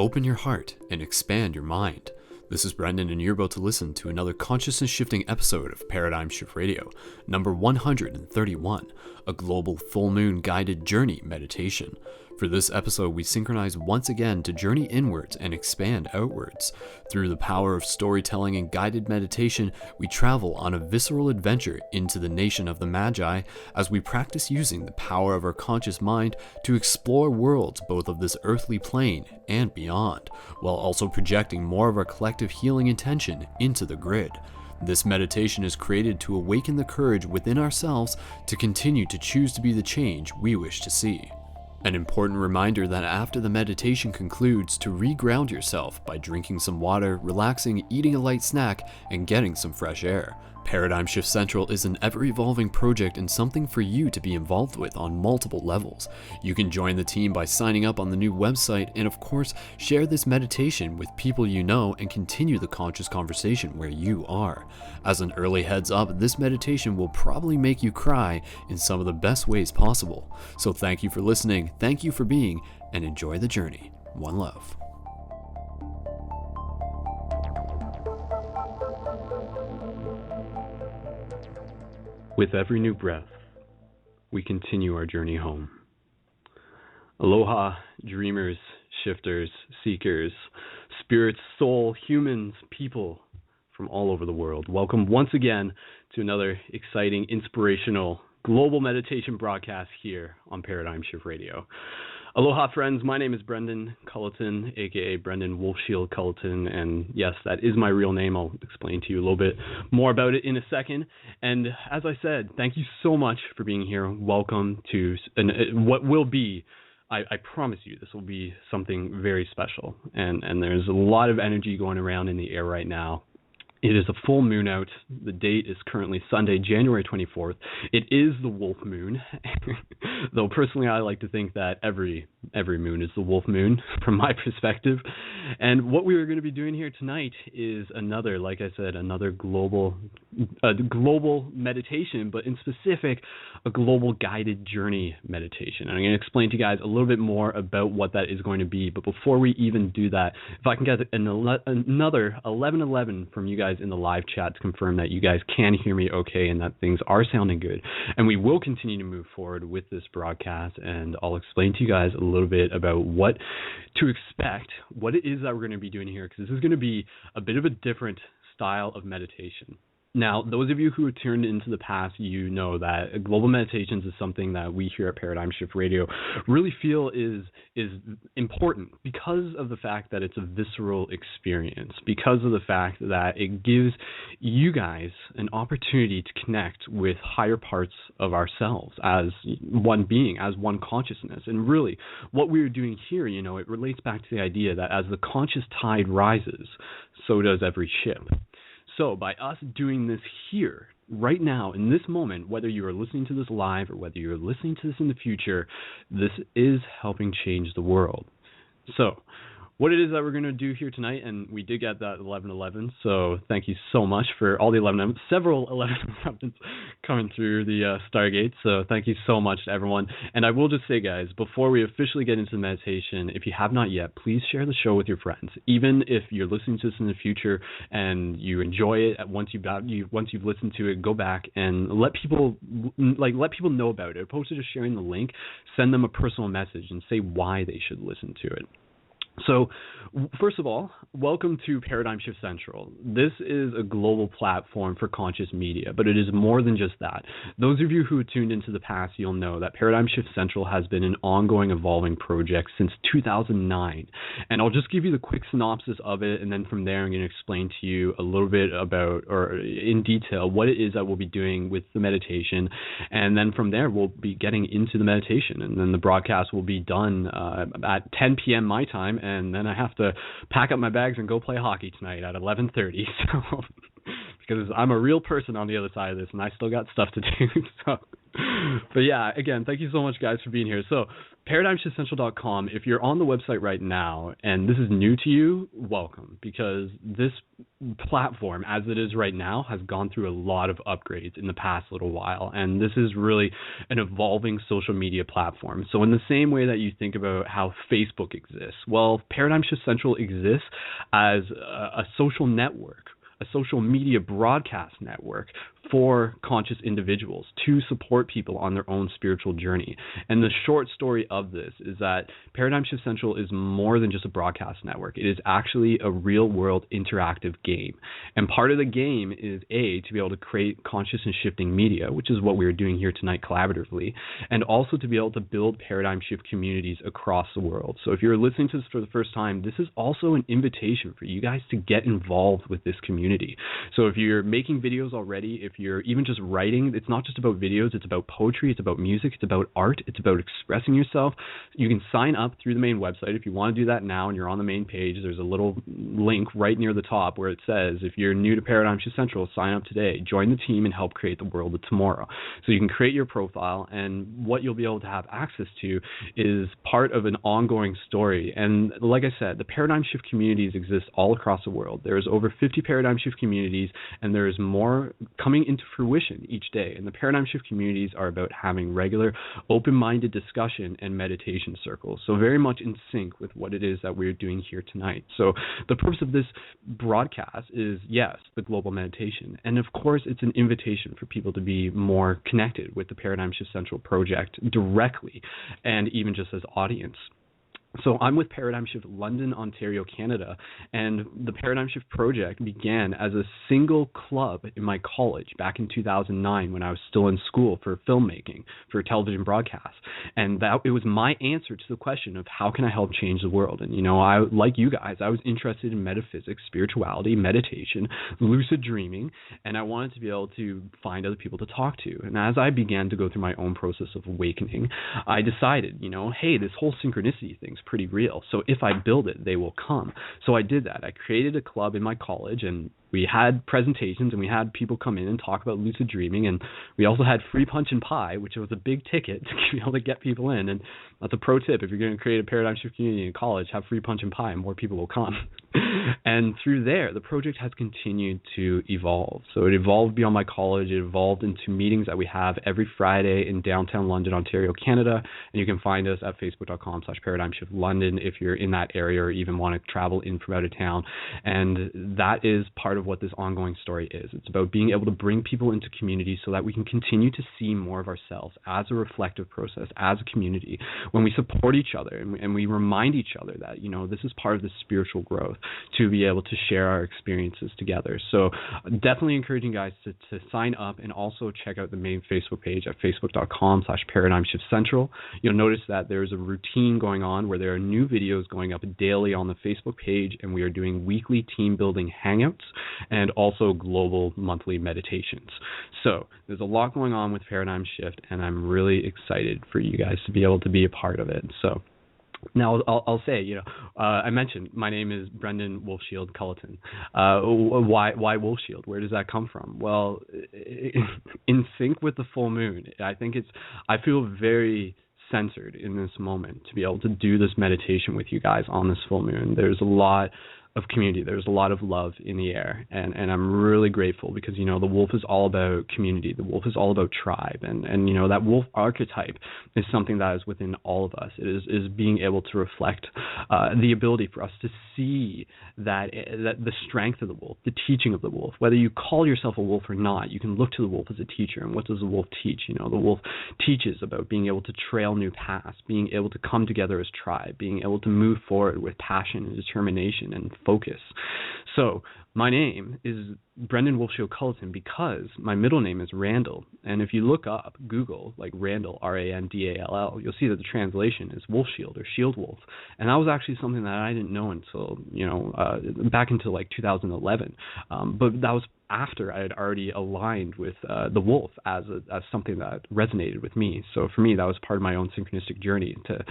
Open your heart and expand your mind. This is Brendan, and you're about to listen to another consciousness-shifting episode of Paradigm Shift Radio, number 131, a global full moon guided journey meditation. For this episode, we synchronize once again to journey inwards and expand outwards. Through the power of storytelling and guided meditation, we travel on a visceral adventure into the nation of the Magi as we practice using the power of our conscious mind to explore worlds both of this earthly plane and beyond, while also projecting more of our collective healing intention into the grid. This meditation is created to awaken the courage within ourselves to continue to choose to be the change we wish to see. An important reminder that after the meditation concludes to reground yourself by drinking some water, relaxing, eating a light snack, and getting some fresh air. Paradigm Shift Central is an ever-evolving project and something for you to be involved with on multiple levels. You can join the team by signing up on the new website and of course share this meditation with people you know and continue the conscious conversation where you are. As an early heads up, this meditation will probably make you cry in some of the best ways possible. So thank you for listening, thank you for being, and enjoy the journey. One love. With every new breath, we continue our journey home. Aloha, dreamers, shifters, seekers, spirits, soul, humans, people from all over the world. Welcome once again to another exciting, inspirational, global meditation broadcast here on Paradigm Shift Radio. Aloha, friends. My name is Brendan Culleton, aka Brendan Wolfshield Culleton, and yes, that is my real name. I'll explain to you a little bit more about it in a second. And as I said, thank you so much for being here. Welcome to what will be, I promise you, this will be something very special. And there's a lot of energy going around in the air right now. It is a full moon out. The date is currently Sunday, January 24th. It is the wolf moon, though personally I like to think that every moon is the wolf moon from my perspective. And what we are going to be doing here tonight is another, like I said, another global meditation, but in specific, a global guided journey meditation. And I'm going to explain to you guys a little bit more about what that is going to be. But before we even do that, if I can get another 1111 from you guys in the live chat to confirm that you guys can hear me okay and that things are sounding good. And we will continue to move forward with this broadcast, and I'll explain to you guys a little bit about what to expect, what it is that we're going to be doing here, because this is going to be a bit of a different style of meditation. Now, those of you who have tuned into the past, you know that global meditations is something that we here at Paradigm Shift Radio really feel is important because of the fact that it's a visceral experience, because of the fact that it gives you guys an opportunity to connect with higher parts of ourselves as one being, as one consciousness. And really, what we're doing here, it relates back to the idea that as the conscious tide rises, so does every ship. So by us doing this here, right now, in this moment, whether you are listening to this live or whether you're listening to this in the future, this is helping change the world. So what it is that we're going to do here tonight, and we did get that 1111, so thank you so much for all the 11, several 1111s coming through the Stargate, so thank you so much to everyone. And I will just say, guys, before we officially get into the meditation, if you have not yet, please share the show with your friends. Even if you're listening to this in the future and you enjoy it, once you've listened to it, go back and let people know about it. Opposed to just sharing the link, send them a personal message and say why they should listen to it. So, first of all, welcome to Paradigm Shift Central. This is a global platform for conscious media, but it is more than just that. Those of you who have tuned into the past, you'll know that Paradigm Shift Central has been an ongoing, evolving project since 2009. And I'll just give you the quick synopsis of it, and then from there I'm going to explain to you a little bit about, or in detail, what it is that we'll be doing with the meditation. And then from there, we'll be getting into the meditation. And then the broadcast will be done at 10 p.m. my time, and then I have to pack up my bags and go play hockey tonight at 11:30. So, because I'm a real person on the other side of this, and I still got stuff to do. So, But yeah, again, thank you so much, guys, for being here. So, ParadigmShiftCentral.com, if you're on the website right now and this is new to you, welcome, because this platform, as it is right now, has gone through a lot of upgrades in the past little while, and this is really an evolving social media platform. So in the same way that you think about how Facebook exists, well, Paradigm Shift Central exists as a social network, a social media broadcast network for conscious individuals to support people on their own spiritual journey. And the short story of this is that Paradigm Shift Central is more than just a broadcast network. It is actually a real-world interactive game. And part of the game is, to be able to create conscious and shifting media, which is what we're doing here tonight collaboratively, and also to be able to build paradigm shift communities across the world. So if you're listening to this for the first time, this is also an invitation for you guys to get involved with this community. So if you're making videos already, if you're even just writing, it's not just about videos, it's about poetry, it's about music, it's about art, it's about expressing yourself. You can sign up through the main website. If you want to do that now and you're on the main page, there's a little link right near the top where it says, if you're new to Paradigm Shift Central, sign up today, join the team and help create the world of tomorrow. So you can create your profile, and what you'll be able to have access to is part of an ongoing story. And like I said, the Paradigm Shift communities exist all across the world. There's over 50 Paradigm Shift communities, and there's more coming into fruition each day. And the Paradigm Shift communities are about having regular, open-minded discussion and meditation circles. So very much in sync with what it is that we're doing here tonight. So the purpose of this broadcast is, yes, the global meditation. And of course, it's an invitation for people to be more connected with the Paradigm Shift Central project directly, and even just as audience. So I'm with Paradigm Shift London, Ontario, Canada, and the Paradigm Shift project began as a single club in my college back in 2009 when I was still in school for filmmaking, for television broadcasts. And that it was my answer to the question of how can I help change the world? And, I, like you guys, I was interested in metaphysics, spirituality, meditation, lucid dreaming, and I wanted to be able to find other people to talk to. And as I began to go through my own process of awakening, I decided, hey, this whole synchronicity thing's pretty real. So if I build it, they will come. So I did that. I created a club in my college, and we had presentations, and we had people come in and talk about lucid dreaming, and we also had free punch and pie, which was a big ticket to be able to get people in. And that's a pro tip. If you're going to create a paradigm shift community in college, have free punch and pie, and more people will come. And through there, the project has continued to evolve. So it evolved beyond my college. It evolved into meetings that we have every Friday in downtown London, Ontario, Canada. And you can find us at facebook.com/paradigmshiftlondon if you're in that area or even want to travel in from out of town. And that is part of what this ongoing story is. It's about being able to bring people into community so that we can continue to see more of ourselves as a reflective process, as a community, when we support each other and we remind each other that, this is part of the spiritual growth, to be able to share our experiences together. So definitely encouraging guys to sign up, and also check out the main Facebook page at facebook.com/paradigmshiftcentral. You'll notice that there's a routine going on where there are new videos going up daily on the Facebook page, and we are doing weekly team building hangouts and also global monthly meditations. So there's a lot going on with Paradigm Shift, and I'm really excited for you guys to be able to be a part of it. So now, I'll say, I mentioned my name is Brendan Wolfshield Culleton. Why Wolfshield? Where does that come from? Well, in sync with the full moon, I feel very centered in this moment to be able to do this meditation with you guys on this full moon. There's a lot of community. There's a lot of love in the air, and I'm really grateful because, the wolf is all about community. The wolf is all about tribe, and that wolf archetype is something that is within all of us. It is being able to reflect the ability for us to see that the strength of the wolf, the teaching of the wolf. Whether you call yourself a wolf or not, you can look to the wolf as a teacher. And what does the wolf teach? The wolf teaches about being able to trail new paths, being able to come together as tribe, being able to move forward with passion and determination and focus. So my name is Brendan Wolfshield Culleton because my middle name is Randall. And if you look up Google, like Randall, Randall, you'll see that the translation is wolf shield or shield wolf. And that was actually something that I didn't know until, back into like 2011. But that was after I had already aligned with the wolf as something that resonated with me. So for me, that was part of my own synchronistic journey to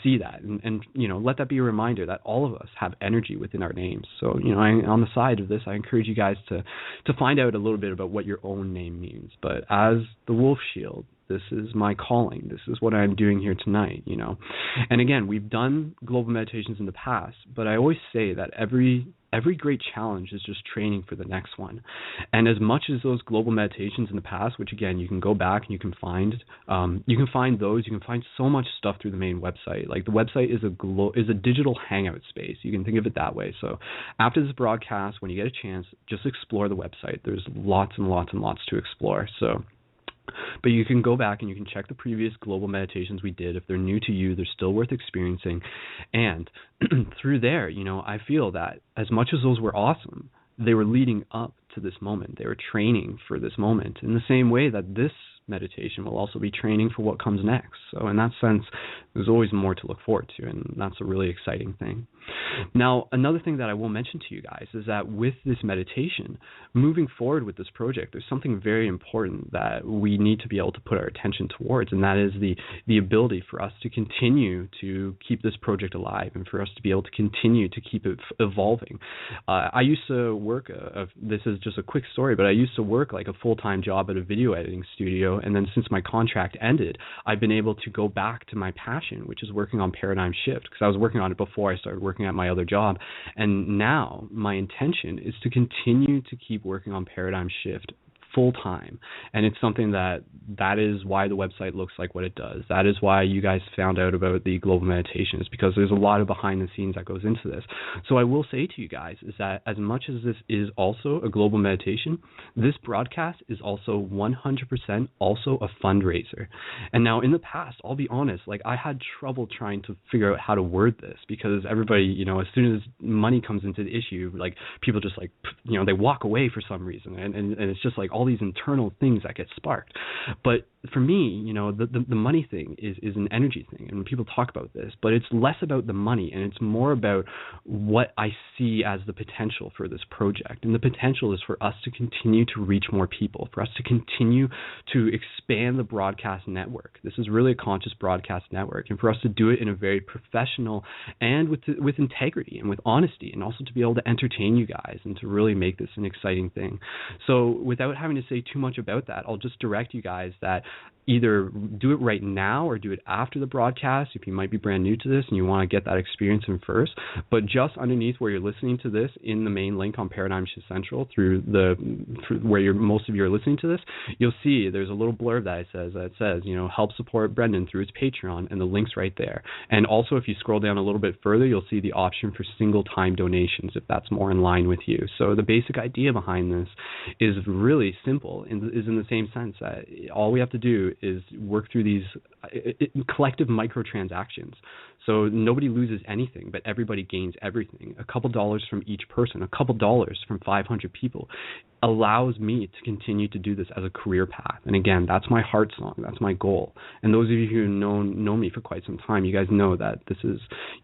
see that and let that be a reminder that all of us have energy within our names. So on the side of this, I encourage you guys to find out a little bit about what your own name means. But as the wolf shield, This is my calling. This is what I'm doing here tonight, And again, we've done global meditations in the past, but I always say that every great challenge is just training for the next one. And as much as those global meditations in the past, which again, you can go back and you can find those, you can find so much stuff through the main website. Like the website is a digital hangout space. You can think of it that way. So after this broadcast, when you get a chance, just explore the website. There's lots and lots and lots to explore. But you can go back and you can check the previous global meditations we did. If they're new to you, they're still worth experiencing. And through there, I feel that as much as those were awesome, they were leading up to this moment. They were training for this moment in the same way that this meditation will also be training for what comes next. So in that sense, there's always more to look forward to, and that's a really exciting thing. Now, another thing that I will mention to you guys is that with this meditation, moving forward with this project, there's something very important that we need to be able to put our attention towards, and that is the ability for us to continue to keep this project alive and for us to be able to continue to keep it evolving. I used to work, this is just a quick story, but I used to work like a full-time job at a video editing studio, and then since my contract ended, I've been able to go back to my passion, which is working on Paradigm Shift, because I was working on it before I started working at my other job. And now my intention is to continue to keep working on Paradigm Shift full time. And it's something that is why the website looks like what it does. That is why you guys found out about the global meditation, is because there's a lot of behind the scenes that goes into this. So I will say to you guys is that as much as this is also a global meditation, this broadcast is also 100% also a fundraiser. And now in the past, I'll be honest, like I had trouble trying to figure out how to word this, because everybody, as soon as money comes into the issue, like people just like, they walk away for some reason. And it's just like all these internal things that get sparked. But for me, the money thing is an energy thing, and when people talk about this, but it's less about the money and it's more about what I see as the potential for this project. And the potential is for us to continue to reach more people, for us to continue to expand the broadcast network. This is really a conscious broadcast network, and for us to do it in a very professional and with integrity and with honesty, and also to be able to entertain you guys and to really make this an exciting thing. So without having to say too much about that, I'll just direct you guys that either do it right now or do it after the broadcast if you might be brand new to this and you want to get that experience in first. But just underneath where you're listening to this, in the main link on Paradigm Shift Central, through where most of you are listening to this, you'll see there's a little blurb that says help support Brendan through his Patreon, and the link's right there. And also if you scroll down a little bit further, you'll see the option for single time donations if that's more in line with you. So the basic idea behind this is really simple, is in the same sense that all we have to do is work through these collective microtransactions. So nobody loses anything, but everybody gains everything. A couple dollars from each person, a couple dollars from 500 people allows me to continue to do this as a career path. And again, that's my heart song. That's my goal. And those of you who know me for quite some time, you guys know that this is,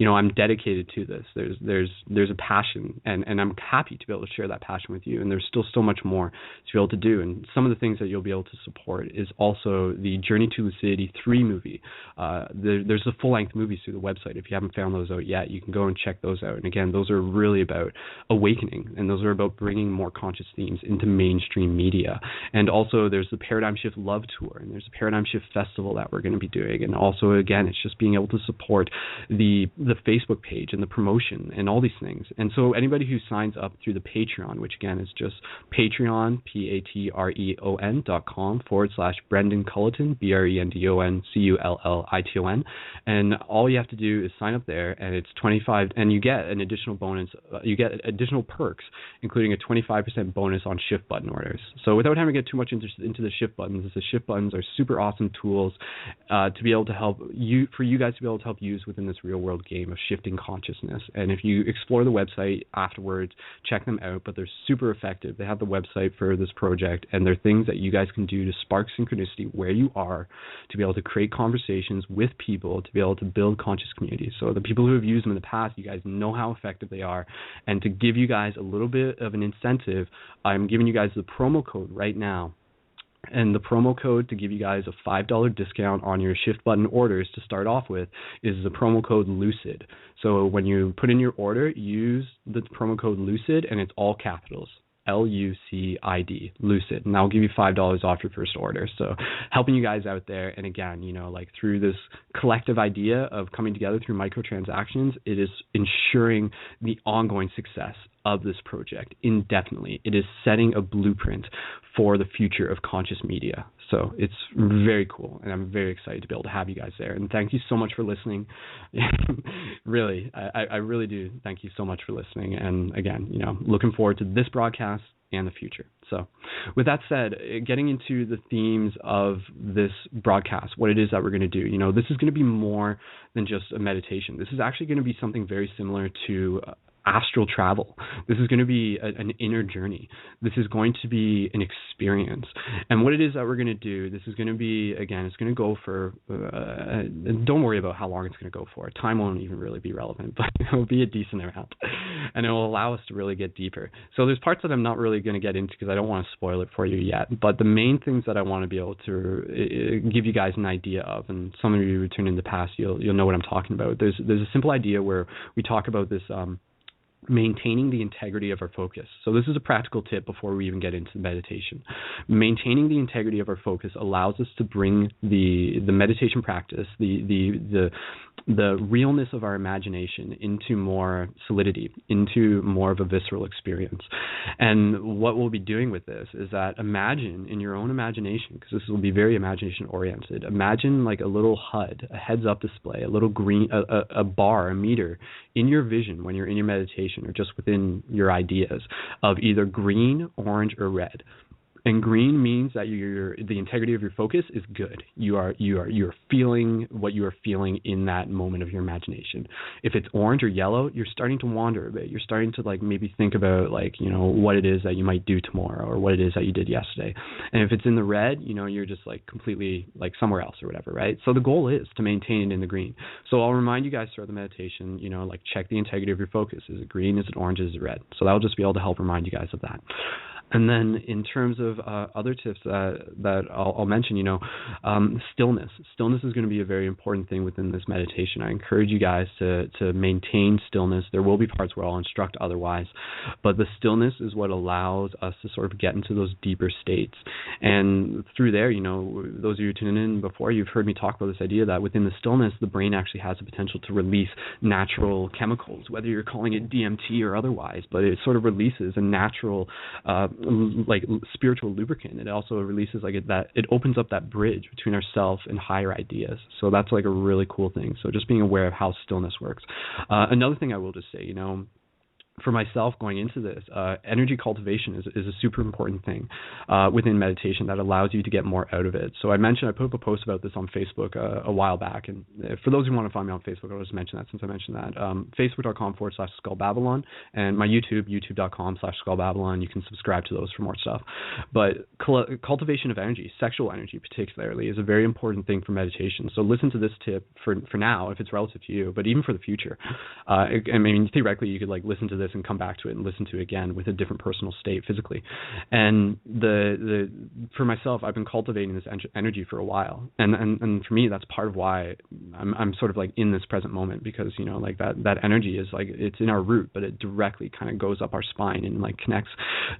I'm dedicated to this. There's a passion, and I'm happy to be able to share that passion with you. And there's still so much more to be able to do. And some of the things that you'll be able to support is also the Journey to Lucidity 3 movie. There's the full-length movies through the website. If you haven't found those out yet, you can go and check those out. And again, those are really about awakening, and those are about bringing more conscious themes into mainstream media. And also there's the Paradigm Shift Love Tour, and there's a Paradigm Shift Festival that we're going to be doing. And also, again, it's just being able to support the Facebook page and the promotion and all these things. And so anybody who signs up through the Patreon, which again is just Patreon, patreon.com/Brendan Culliton, BrenDonCulliton, and all you have to do is sign up there, and it's 25, and you get an additional bonus, you get additional perks, including a 25% bonus on shift button orders. So without having to get too much into the shift buttons, the shift buttons are super awesome tools to be able to help you, for you guys to be able to help use within this real world game of shifting consciousness. And if you explore the website afterwards, check them out, but they're super effective. They have the website for this project, and they're things that you guys can do to spark synchronicity where you are, to be able to create conversations with people, to be able to build conscious communities. So the people who have used them in the past, you guys know how effective they are. And to give you guys a little bit of an incentive, I'm giving you guys the promo code right now. And the promo code to give you guys a $5 discount on your shift button orders to start off with is the promo code LUCID. So when you put in your order, use the promo code LUCID, and it's all capitals. LUCID, Lucid, and I'll give you $5 off your first order. So helping you guys out there. And again, like through this collective idea of coming together through microtransactions, it is ensuring the ongoing success of this project indefinitely. It is setting a blueprint for the future of conscious media. So it's very cool, and I'm very excited to be able to have you guys there. And thank you so much for listening. Really, I really do thank you so much for listening. And again, looking forward to this broadcast and the future. So with that said, getting into the themes of this broadcast, what it is that we're going to do, this is going to be more than just a meditation. This is actually going to be something very similar to astral travel. This is going to be an inner journey. This is going to be an experience. And what it is that we're going to do, this is going to be, again, it's going to go for, don't worry about how long it's going to go for. Time won't even really be relevant, but it'll be a decent amount. And it will allow us to really get deeper. So there's parts that I'm not really going to get into because I don't want to spoil it for you yet. But the main things that I want to be able to give you guys an idea of, and some of you who tuned in the past, you'll know what I'm talking about. There's a simple idea where we talk about this maintaining the integrity of our focus. So this is a practical tip before we even get into meditation. Maintaining the integrity of our focus allows us to bring the meditation practice, the realness of our imagination into more solidity, into more of a visceral experience. And what we'll be doing with this is that imagine in your own imagination, because this will be very imagination oriented, imagine like a little HUD, a heads up display, a little green, a bar, a meter in your vision when you're in your meditation or just within your ideas of either green, orange, or red. And green means that the integrity of your focus is good. You're feeling what you are feeling in that moment of your imagination. If it's orange or yellow, you're starting to wander a bit. You're starting to maybe think about what it is that you might do tomorrow or what it is that you did yesterday. And if it's in the red, you're just completely somewhere else or whatever, right? So the goal is to maintain it in the green. So I'll remind you guys throughout the meditation, check the integrity of your focus. Is it green? Is it orange? Is it red? So that'll just be able to help remind you guys of that. And then in terms of other tips that I'll mention, stillness. Stillness is going to be a very important thing within this meditation. I encourage you guys to maintain stillness. There will be parts where I'll instruct otherwise, but the stillness is what allows us to sort of get into those deeper states. And through there, those of you tuning in before, you've heard me talk about this idea that within the stillness, the brain actually has the potential to release natural chemicals, whether you're calling it DMT or otherwise, but it sort of releases a natural spiritual lubricant. It also releases it opens up that bridge between ourselves and higher ideas. So that's a really cool thing. So just being aware of how stillness works. Another thing I will just say, for myself going into this, energy cultivation is a super important thing within meditation that allows you to get more out of it. So I put up a post about this on Facebook a while back, and for those who want to find me on Facebook, I'll just mention that since I mentioned that. Facebook.com/SkullBabylon, and my YouTube, youtube.com/SkullBabylon. You can subscribe to those for more stuff. But cultivation of energy, sexual energy particularly, is a very important thing for meditation. So listen to this tip for now if it's relative to you, but even for the future. Theoretically, you could listen to this and come back to it and listen to it again with a different personal state physically. And for myself, I've been cultivating this energy for a while, and for me, that's part of why I'm sort of in this present moment, because that energy is it's in our root, but it directly kind of goes up our spine and connects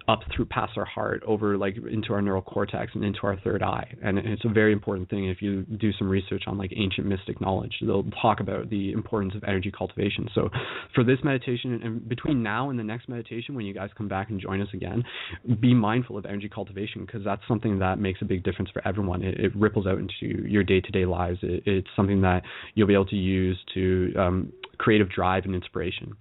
up through past our heart over into our neural cortex and into our third eye. And it's a very important thing. If you do some research on ancient mystic knowledge, they'll talk about the importance of energy cultivation. So for this meditation, and between now and the next meditation, when you guys come back and join us again, be mindful of energy cultivation, because that's something that makes a big difference for everyone. It ripples out into your day-to-day lives. It's something that you'll be able to use to creative drive and inspiration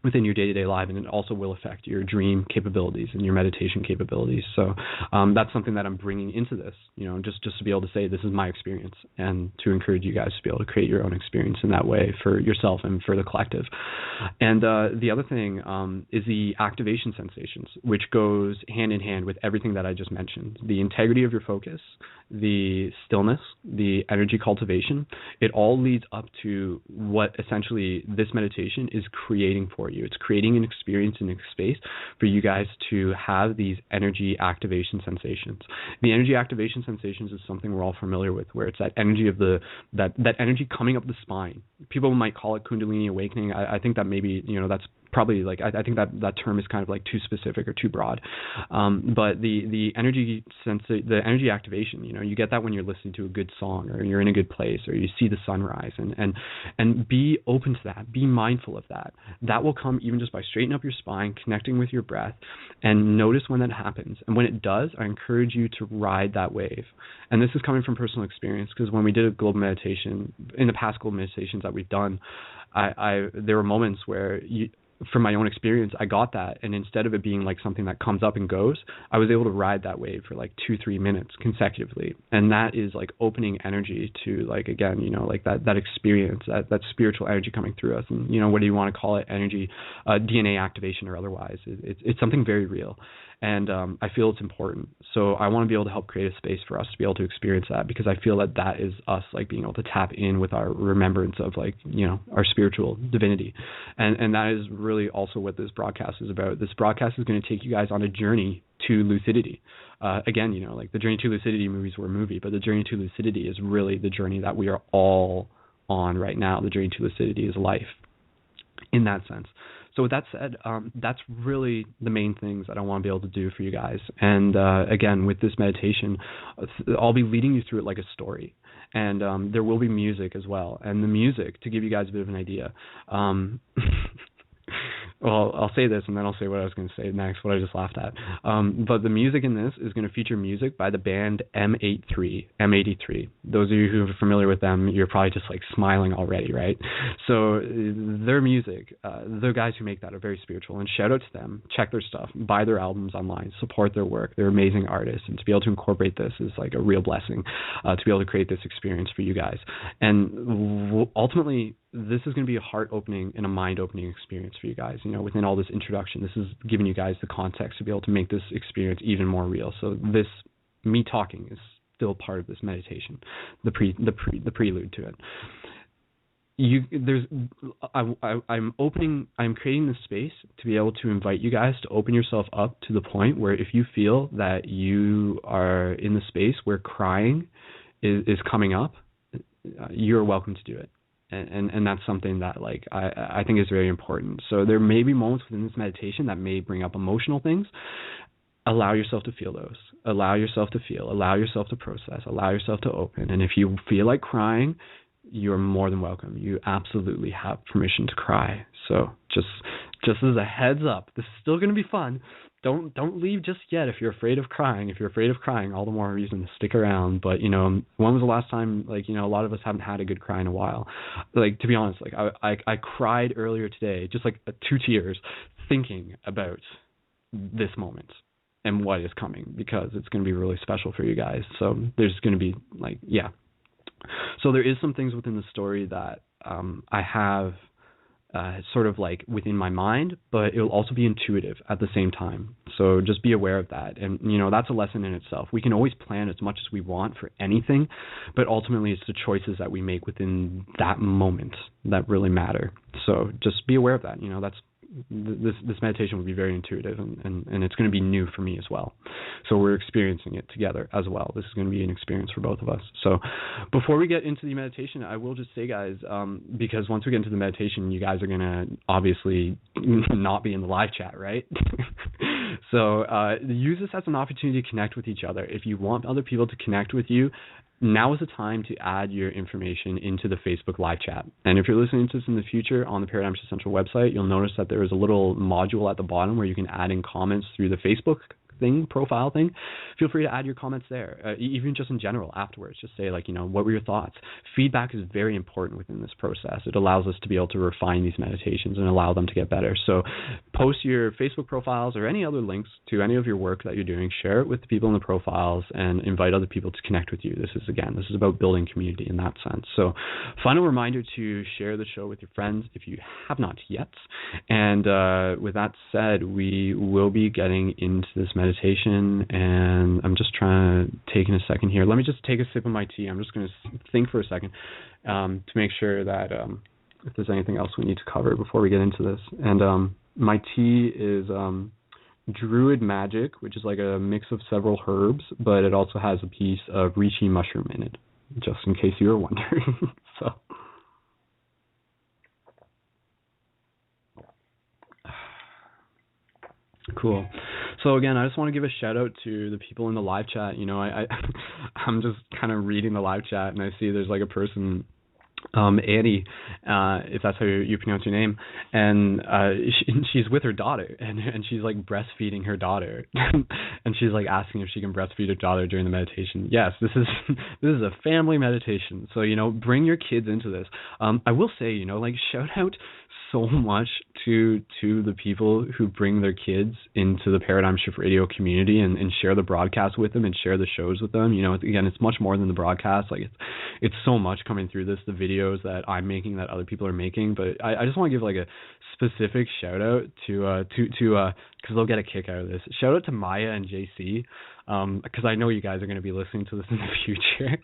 within your day-to-day life, and it also will affect your dream capabilities and your meditation capabilities. So that's something that I'm bringing into this, just to be able to say this is my experience, and to encourage you guys to be able to create your own experience in that way for yourself and for the collective. And the other thing is the activation sensations, which goes hand in hand with everything that I just mentioned. The integrity of your focus, the stillness, the energy cultivation, it all leads up to what essentially this meditation is creating for you. It's creating an experience in a space for you guys to have these energy activation sensations. The energy activation sensations is something we're all familiar with, where it's that energy of that energy coming up the spine. People might call it Kundalini awakening. I think that maybe, that's probably like I think that term is kind of like too specific or too broad. But the energy the energy activation, you get that when you're listening to a good song, or you're in a good place, or you see the sunrise, and be open to that. Be mindful of that. That will come even just by straightening up your spine, connecting with your breath, and notice when that happens. And when it does, I encourage you to ride that wave. And this is coming from personal experience, because when we did a global meditation, in the past global meditations that we've done, there were moments where from my own experience, I got that, and instead of it being like something that comes up and goes, I was able to ride that wave for like 2-3 minutes consecutively, and that is like opening energy to, like, again, like that experience, that spiritual energy coming through us, and what do you want to call it, energy, DNA activation or otherwise, it's something very real, and I feel it's important. So I want to be able to help create a space for us to be able to experience that, because I feel that is us, like, being able to tap in with our remembrance of, like, our spiritual divinity, and that is really also what this broadcast is about. This broadcast is going to take you guys on a journey to lucidity. Again, like the Journey to Lucidity movies were a movie, but the Journey to Lucidity is really the journey that we are all on right now. The Journey to Lucidity is life in that sense. So with that said, that's really the main things that I want to be able to do for you guys. And again, with this meditation, I'll be leading you through it like a story. And there will be music as well. And the music, to give you guys a bit of an idea, well, I'll say this and then I'll say what I was going to say next, what I just laughed at. But the music in this is going to feature music by the band M83. Those of you who are familiar with them, you're probably just like smiling already, right? So their music, the guys who make that are very spiritual, and shout out to them. Check their stuff, buy their albums online, support their work. They're amazing artists, and to be able to incorporate this is like a real blessing, to be able to create this experience for you guys. And ultimately, this is going to be a heart-opening and a mind-opening experience for you guys. Within all this introduction, this is giving you guys the context to be able to make this experience even more real. So me talking is still part of this meditation, the prelude to it. I'm creating this space to be able to invite you guys to open yourself up to the point where if you feel that you are in the space where crying is coming up, you're welcome to do it. And that's something that, like, I think is very important. So there may be moments within this meditation that may bring up emotional things. Allow yourself to feel those. Allow yourself to feel. Allow yourself to process. Allow yourself to open. And if you feel like crying, you're more than welcome. You absolutely have permission to cry. So just as a heads up, this is still going to be fun. Don't leave just yet if you're afraid of crying. If you're afraid of crying, all the more reason to stick around. But, when was the last time, like, a lot of us haven't had a good cry in a while. Like, to be honest, like, I cried earlier today, just like 2 tears, thinking about this moment and what is coming, because it's going to be really special for you guys. So there's going to be, like, yeah. So there is some things within the story that I have sort of like within my mind, but it will also be intuitive at the same time. So just be aware of that. And, that's a lesson in itself. We can always plan as much as we want for anything, but ultimately it's the choices that we make within that moment that really matter. So just be aware of that. That's this meditation will be very intuitive, and it's going to be new for me as well. So we're experiencing it together as well. This is going to be an experience for both of us. So before we get into the meditation, I will just say, guys, because once we get into the meditation, you guys are going to obviously not be in the live chat, right? So use this as an opportunity to connect with each other. If you want other people to connect with you, now is the time to add your information into the Facebook live chat. And if you're listening to this in the future on the Paradigm Shift Central website, you'll notice that there is a little module at the bottom where you can add in comments through the Facebook profile thing. Feel free to add your comments there, even just in general afterwards. Just say, like, what were your thoughts? Feedback is very important within this process. It allows us to be able to refine these meditations and allow them to get better. So post your Facebook profiles or any other links to any of your work that you're doing. Share it with the people in the profiles and invite other people to connect with you. This is about building community in that sense. So final reminder to share the show with your friends if you have not yet. And with that said, we will be getting into this meditation, and I'm just trying to take in a second here. Let me just take a sip of my tea. I'm just going to think for a second to make sure that if there's anything else we need to cover before we get into this. And my tea is Druid Magic, which is like a mix of several herbs, but it also has a piece of reishi mushroom in it, just in case you were wondering. So Cool. So again, I just want to give a shout out to the people in the live chat. You know, I'm just kind of reading the live chat and I see there's like a person, Annie, if that's how you pronounce your name, and she's with her daughter, and she's like breastfeeding her daughter, and she's like asking if she can breastfeed her daughter during the meditation. Yes, this is a family meditation, so you know, bring your kids into this. I will say, you know, like shout out so much to the people who bring their kids into the Paradigm Shift Radio community and share the broadcast with them and share the shows with them. You know, again, it's much more than the broadcast. Like it's so much coming through this, the videos that I'm making, that other people are making. But I just want to give like a specific shout out to because they'll get a kick out of this. Shout out to Maya and JC. Because I know you guys are going to be listening to this in the future.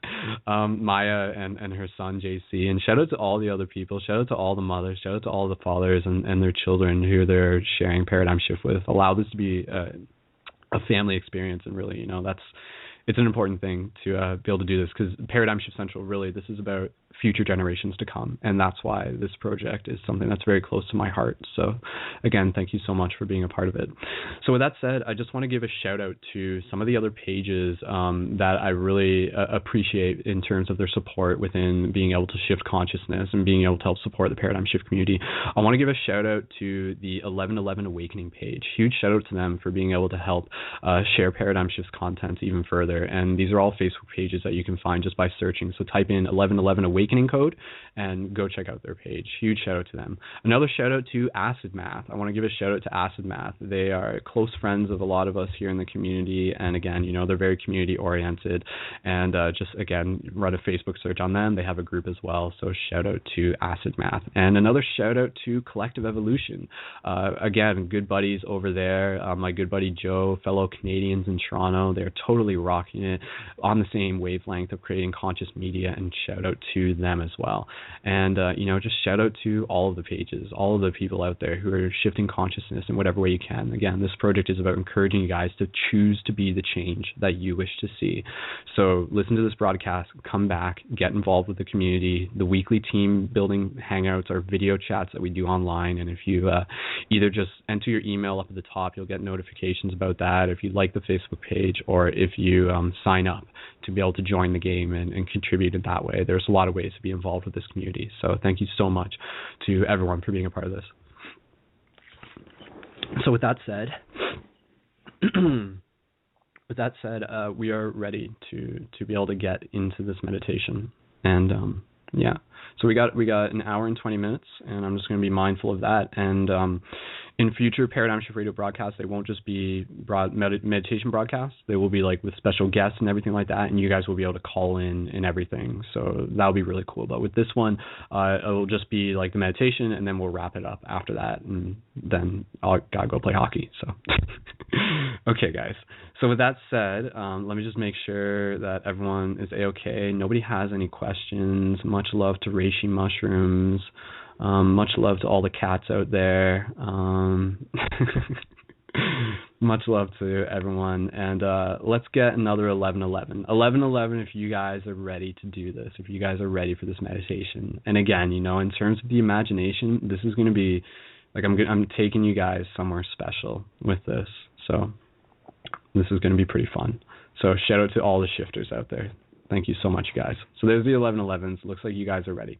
Maya and her son JC, and shout out to all the other people. Shout out to all the mothers. Shout out to all the fathers and their children who they're sharing Paradigm Shift with. Allow this to be a family experience, and really, you know, it's an important thing to be able to do this, because Paradigm Shift Central, really, this is about future generations to come, and that's why this project is something that's very close to my heart. So again, thank you so much for being a part of it. So with that said, I just want to give a shout out to some of the other pages that I really appreciate in terms of their support within being able to shift consciousness and being able to help support the Paradigm Shift community. I want to give a shout out to the 1111 Awakening page. Huge shout out to them for being able to help share Paradigm Shift's content even further. And these are all Facebook pages that you can find just by searching. So type in 1111 Awakening code and go check out their page. Huge shout out to them. Another shout out to Acid Math. I want to give a shout out to Acid Math. They are close friends of a lot of us here in the community, and again, you know, they're very community oriented, and just again, run a Facebook search on them. They have a group as well, so shout out to Acid Math. And another shout out to Collective Evolution. Again, good buddies over there. My good buddy Joe, fellow Canadians in Toronto, they're totally rocking it, on the same wavelength of creating conscious media, and shout out to them as well. And you know, just shout out to all of the pages, all of the people out there who are shifting consciousness in whatever way you can. Again, this project is about encouraging you guys to choose to be the change that you wish to see. So listen to this broadcast, come back, get involved with the community. The weekly team building hangouts are video chats that we do online, and if you either just enter your email up at the top, you'll get notifications about that if you like the Facebook page, or if you sign up to be able to join the game and contribute in that way. There's a lot of ways to be involved with this community. So thank you so much to everyone for being a part of this. So with that said, we are ready to be able to get into this meditation. And yeah, so we got an hour and 20 minutes, and I'm just going to be mindful of that. And in future Paradigm Shift Radio broadcasts, they won't just be meditation broadcasts. They will be like with special guests and everything like that, and you guys will be able to call in and everything. So that'll be really cool. But with this one, it'll just be like the meditation, and then we'll wrap it up after that, and then I'll gotta go play hockey. So okay, guys. So with that said, let me just make sure that everyone is A-okay. Nobody has any questions. Much love to Reishi Mushrooms. Much love to all the cats out there. Much love to everyone. And let's get another 1111. 1111 if you guys are ready to do this, if you guys are ready for this meditation. And again, you know, in terms of the imagination, this is going to be, like, I'm taking you guys somewhere special with this. So this is going to be pretty fun. So shout out to all the shifters out there. Thank you so much, guys. So there's the 1111s. Looks like you guys are ready.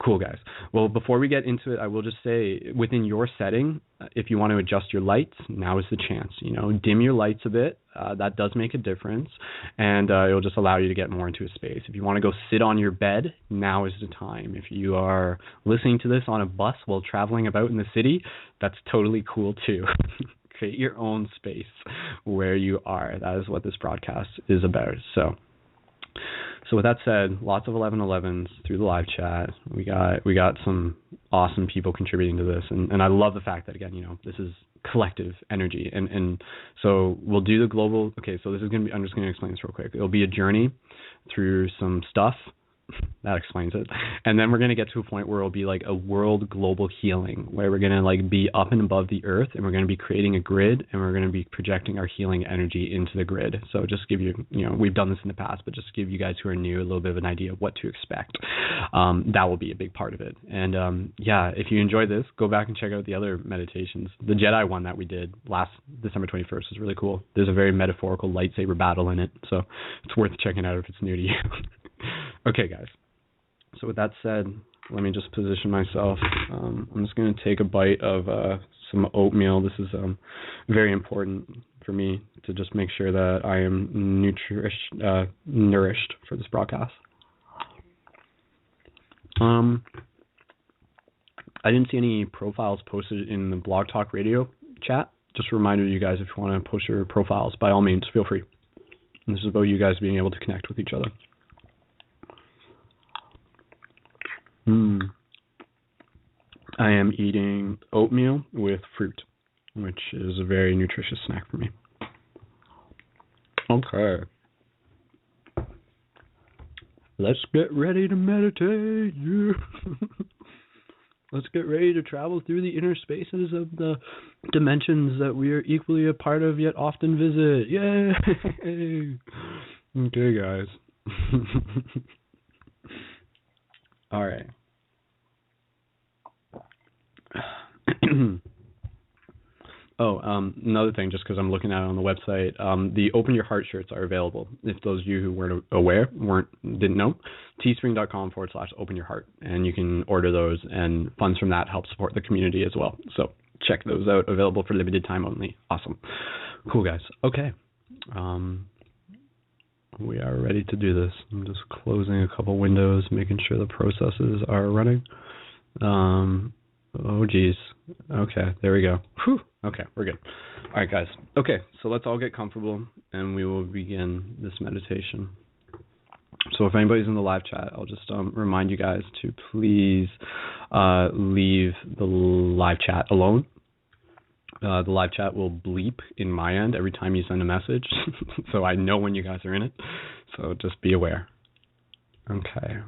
Cool, guys. Well, before we get into it, I will just say, within your setting, if you want to adjust your lights, now is the chance. You know, dim your lights a bit. That does make a difference, and it'll just allow you to get more into a space. If you want to go sit on your bed, now is the time. If you are listening to this on a bus while traveling about in the city, that's totally cool too. Create your own space where you are. That is what this broadcast is about. So with that said, lots of 1111s through the live chat. We got some awesome people contributing to this, and I love the fact that, again, you know, this is collective energy, and so we'll do the global. Okay, so this is gonna be. I'm just gonna explain this real quick. It'll be a journey through some stuff That explains it. And then we're going to get to a point where it'll be like a world global healing, where we're going to like be up and above the earth, and we're going to be creating a grid, and we're going to be projecting our healing energy into the grid. So just give you, we've done this in the past, but just give you guys who are new a little bit of an idea of what to expect. That will be a big part of it. And yeah, if you enjoyed this, go back and check out the other meditations. The Jedi one that we did last December 21st is really cool. There's a very metaphorical lightsaber battle in it, so it's worth checking out if it's new to you. Okay, guys. So with that said, let me just position myself. I'm just going to take a bite of some oatmeal. This is very important for me to just make sure that I am nourished for this broadcast. I didn't see any profiles posted in the Blog Talk Radio chat. Just a reminder to you guys, if you want to post your profiles, by all means, feel free. And this is about you guys being able to connect with each other. I am eating oatmeal with fruit, which is a very nutritious snack for me. Okay. Let's get ready to meditate. Let's get ready to travel through the inner spaces of the dimensions that we are equally a part of yet often visit. Yay! Okay, guys. All right. Another thing, just because I'm looking at it on the website, the Open Your Heart shirts are available. If those of you who weren't aware, didn't know, teespring.com/Open Your Heart, and you can order those, and funds from that help support the community as well. So check those out. Available for limited time only. Awesome. Cool, guys. Okay. We are ready to do this. I'm just closing a couple windows, making sure the processes are running. Oh, geez. Okay, there we go. Whew. Okay, we're good. All right, guys. Okay, so let's all get comfortable, and we will begin this meditation. So if anybody's in the live chat, I'll just remind you guys to please leave the live chat alone. The live chat will bleep in my end every time you send a message, so I know when you guys are in it. So just be aware. Okay.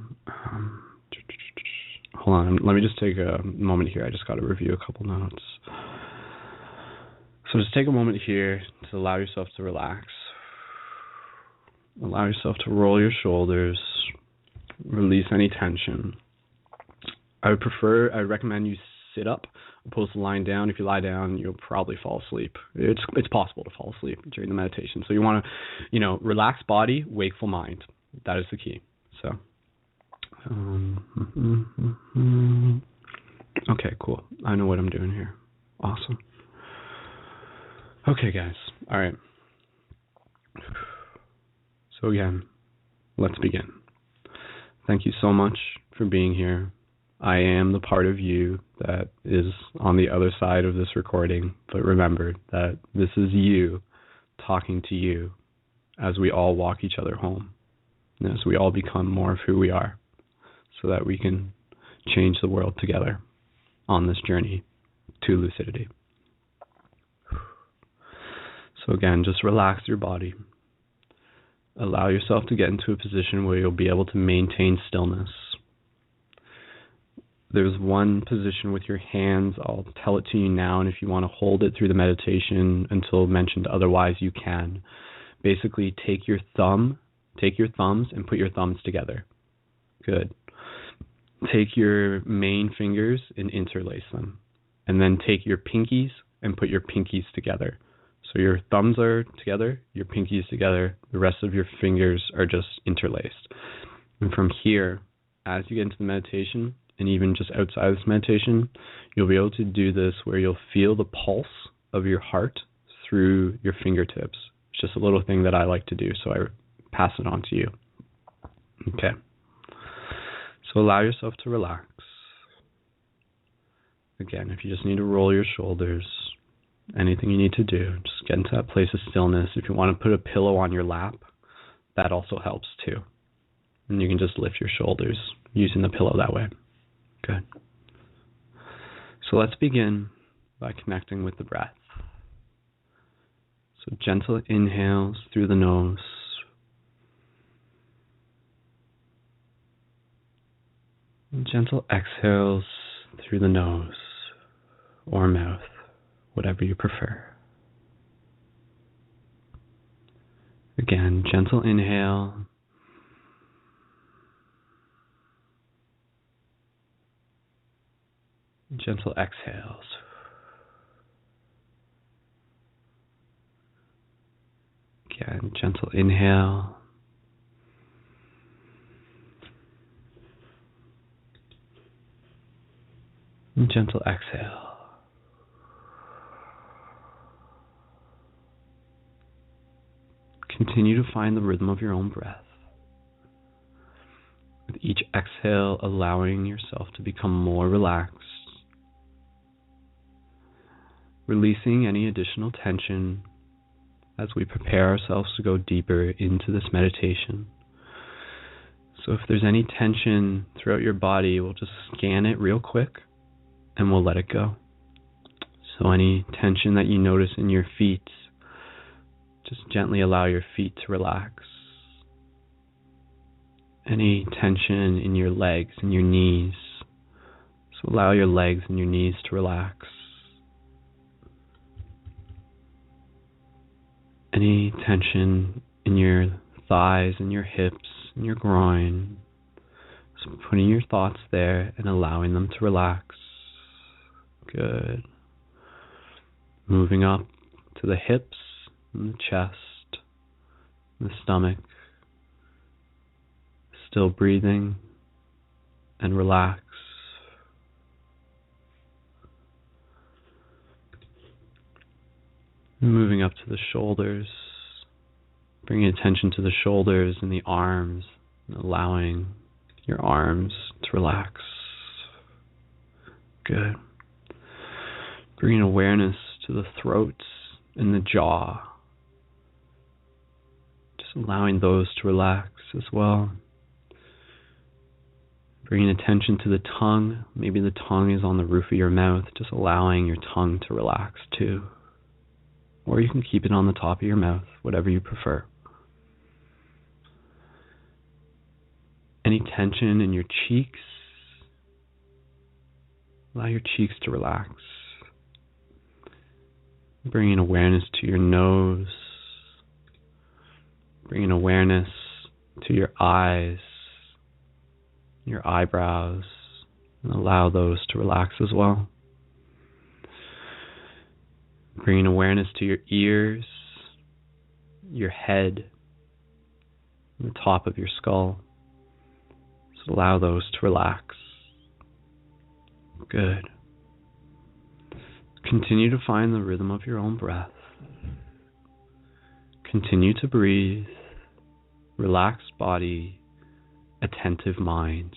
Hold on. Let me just take a moment here. I just got to review a couple notes. So just take a moment here to allow yourself to relax. Allow yourself to roll your shoulders. Release any tension. I recommend you sit up opposed to lying down. If you lie down, you'll probably fall asleep. It's possible to fall asleep during the meditation. So you want to, relax body, wakeful mind. That is the key. So, okay, cool. I know what I'm doing here. Awesome. Okay, guys. All right. So again, let's begin. Thank you so much for being here. I am the part of you that is on the other side of this recording, but remember that this is you talking to you as we all walk each other home, and as we all become more of who we are, so that we can change the world together on this journey to lucidity. So again, just relax your body. Allow yourself to get into a position where you'll be able to maintain stillness. There's one position with your hands. I'll tell it to you now, and if you want to hold it through the meditation until mentioned otherwise, you can. Basically, take your thumbs and put your thumbs together. Good. Take your main fingers and interlace them. And then take your pinkies and put your pinkies together. So your thumbs are together, your pinkies together, the rest of your fingers are just interlaced. And from here, as you get into the meditation, and even just outside of this meditation, you'll be able to do this where you'll feel the pulse of your heart through your fingertips. It's just a little thing that I like to do, so I pass it on to you. Okay. So allow yourself to relax. Again, if you just need to roll your shoulders, anything you need to do, just get into that place of stillness. If you want to put a pillow on your lap, that also helps too. And you can just lift your shoulders using the pillow that way. Good. So let's begin by connecting with the breath. So gentle inhales through the nose. Gentle exhales through the nose or mouth, whatever you prefer. Again, gentle inhale. Gentle exhales. Again, gentle inhale. And gentle exhale. Continue to find the rhythm of your own breath. With each exhale, allowing yourself to become more relaxed. Releasing any additional tension as we prepare ourselves to go deeper into this meditation. So if there's any tension throughout your body, we'll just scan it real quick and we'll let it go. So any tension that you notice in your feet, just gently allow your feet to relax. Any tension in your legs and your knees, so allow your legs and your knees to relax. Any tension in your thighs and your hips and your groin, so putting your thoughts there and allowing them to relax. Good. Moving up to the hips and the chest, and the stomach. Still breathing and relax. Moving up to the shoulders, bringing attention to the shoulders and the arms, and allowing your arms to relax. Good. Bringing awareness to the throat and the jaw. Just allowing those to relax as well. Bringing attention to the tongue. Maybe the tongue is on the roof of your mouth, just allowing your tongue to relax too. Or you can keep it on the top of your mouth, whatever you prefer. Any tension in your cheeks, allow your cheeks to relax. Bringing awareness to your nose, bringing awareness to your eyes, your eyebrows, and allow those to relax as well. Bringing awareness to your ears, your head, and the top of your skull. So allow those to relax. Good. Continue to find the rhythm of your own breath. Continue to breathe. Relaxed body, attentive minds.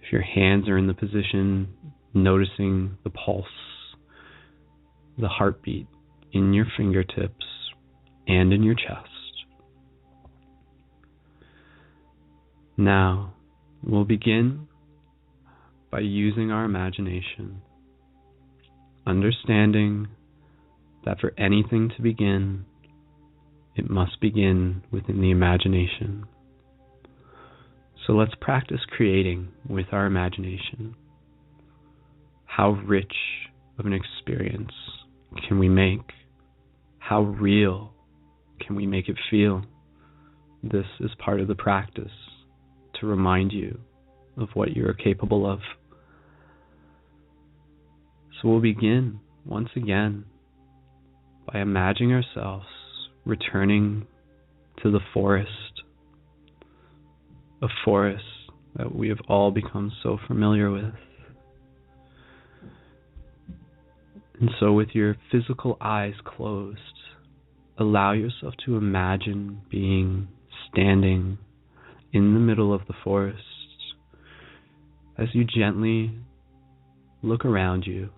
If your hands are in the position, noticing the pulse, the heartbeat in your fingertips and in your chest. Now, we'll begin by using our imagination, understanding that for anything to begin, it must begin within the imagination. So let's practice creating with our imagination. How rich of an experience can we make? How real can we make it feel? This is part of the practice to remind you of what you are capable of. So we'll begin once again by imagining ourselves returning to the forest, a forest that we have all become so familiar with. And so with your physical eyes closed, allow yourself to imagine being standing in the middle of the forest as you gently look around you,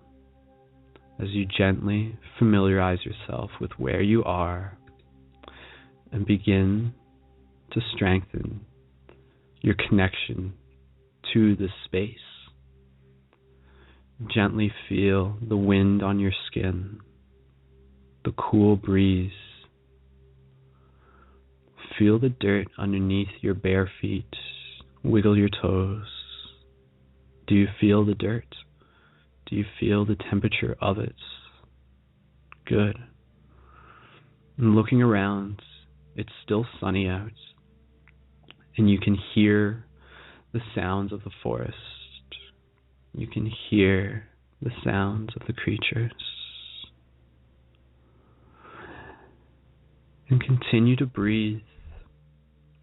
as you gently familiarize yourself with where you are and begin to strengthen your connection to the space. Gently feel the wind on your skin, the cool breeze. Feel the dirt underneath your bare feet. Wiggle your toes. Do you feel the dirt? Do you feel the temperature of it? Good. And looking around, it's still sunny out, and you can hear the sounds of the forest. You can hear the sounds of the creatures. And continue to breathe.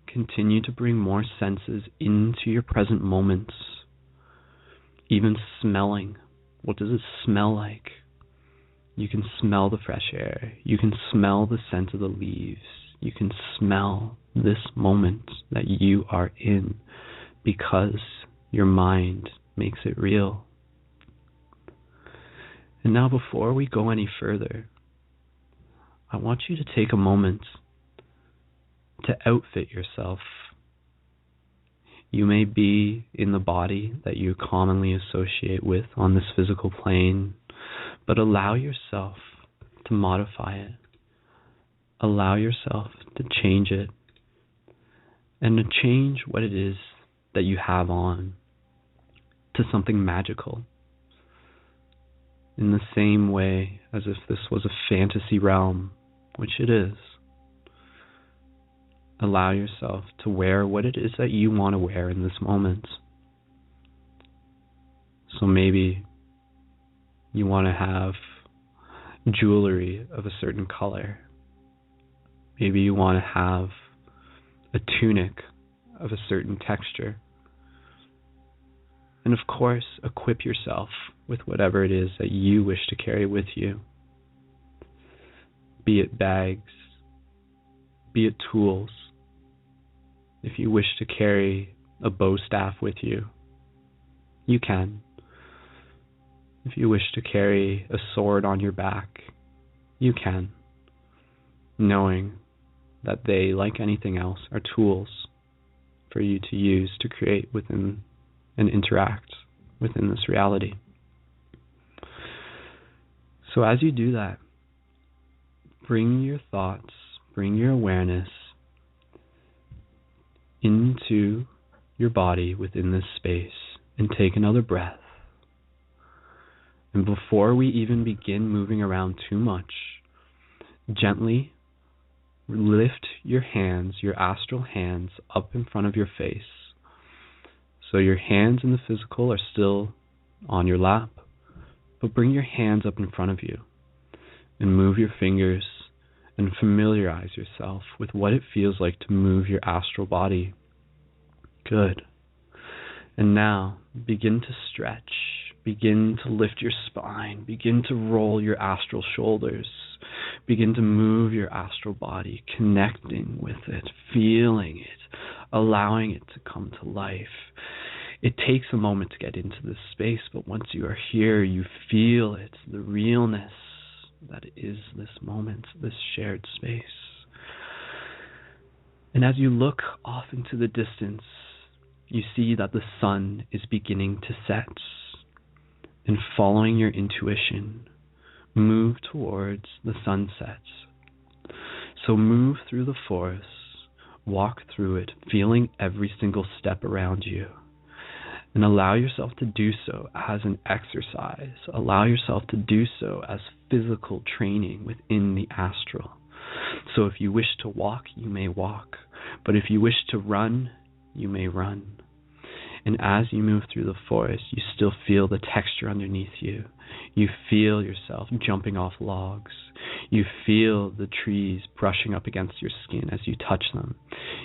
Continue to bring more senses into your present moments. Even smelling. What does it smell like? You can smell the fresh air. You can smell the scent of the leaves. You can smell this moment that you are in because your mind makes it real. And now, before we go any further, I want you to take a moment to outfit yourself. You may be in the body that you commonly associate with on this physical plane, but allow yourself to modify it. Allow yourself to change it and to change what it is that you have on to something magical. In the same way as if this was a fantasy realm, which it is. Allow yourself to wear what it is that you want to wear in this moment. So maybe you want to have jewelry of a certain color. Maybe you want to have a tunic of a certain texture. And of course, equip yourself with whatever it is that you wish to carry with you. Be it bags, be it tools. If you wish to carry a bow staff with you, you can. If you wish to carry a sword on your back, you can, knowing that they, like anything else, are tools for you to use to create within and interact within this reality. So as you do that, bring your thoughts, bring your awareness into your body within this space and take another breath. And before we even begin moving around too much, gently lift your hands, your astral hands, up in front of your face. So your hands in the physical are still on your lap, but bring your hands up in front of you and move your fingers and familiarize yourself with what it feels like to move your astral body. Good. And now begin to stretch. Begin to lift your spine. Begin to roll your astral shoulders. Begin to move your astral body, connecting with it, feeling it, allowing it to come to life. It takes a moment to get into this space, but once you are here, you feel it, the realness that is this moment, this shared space. And as you look off into the distance, you see that the sun is beginning to set. And following your intuition, move towards the sunset. So move through the forest, walk through it, feeling every single step around you. And allow yourself to do so as an exercise. Allow yourself to do so as physical training within the astral. So if you wish to walk, you may walk. But if you wish to run, you may run. And as you move through the forest, you still feel the texture underneath you. You feel yourself jumping off logs. You feel the trees brushing up against your skin as you touch them.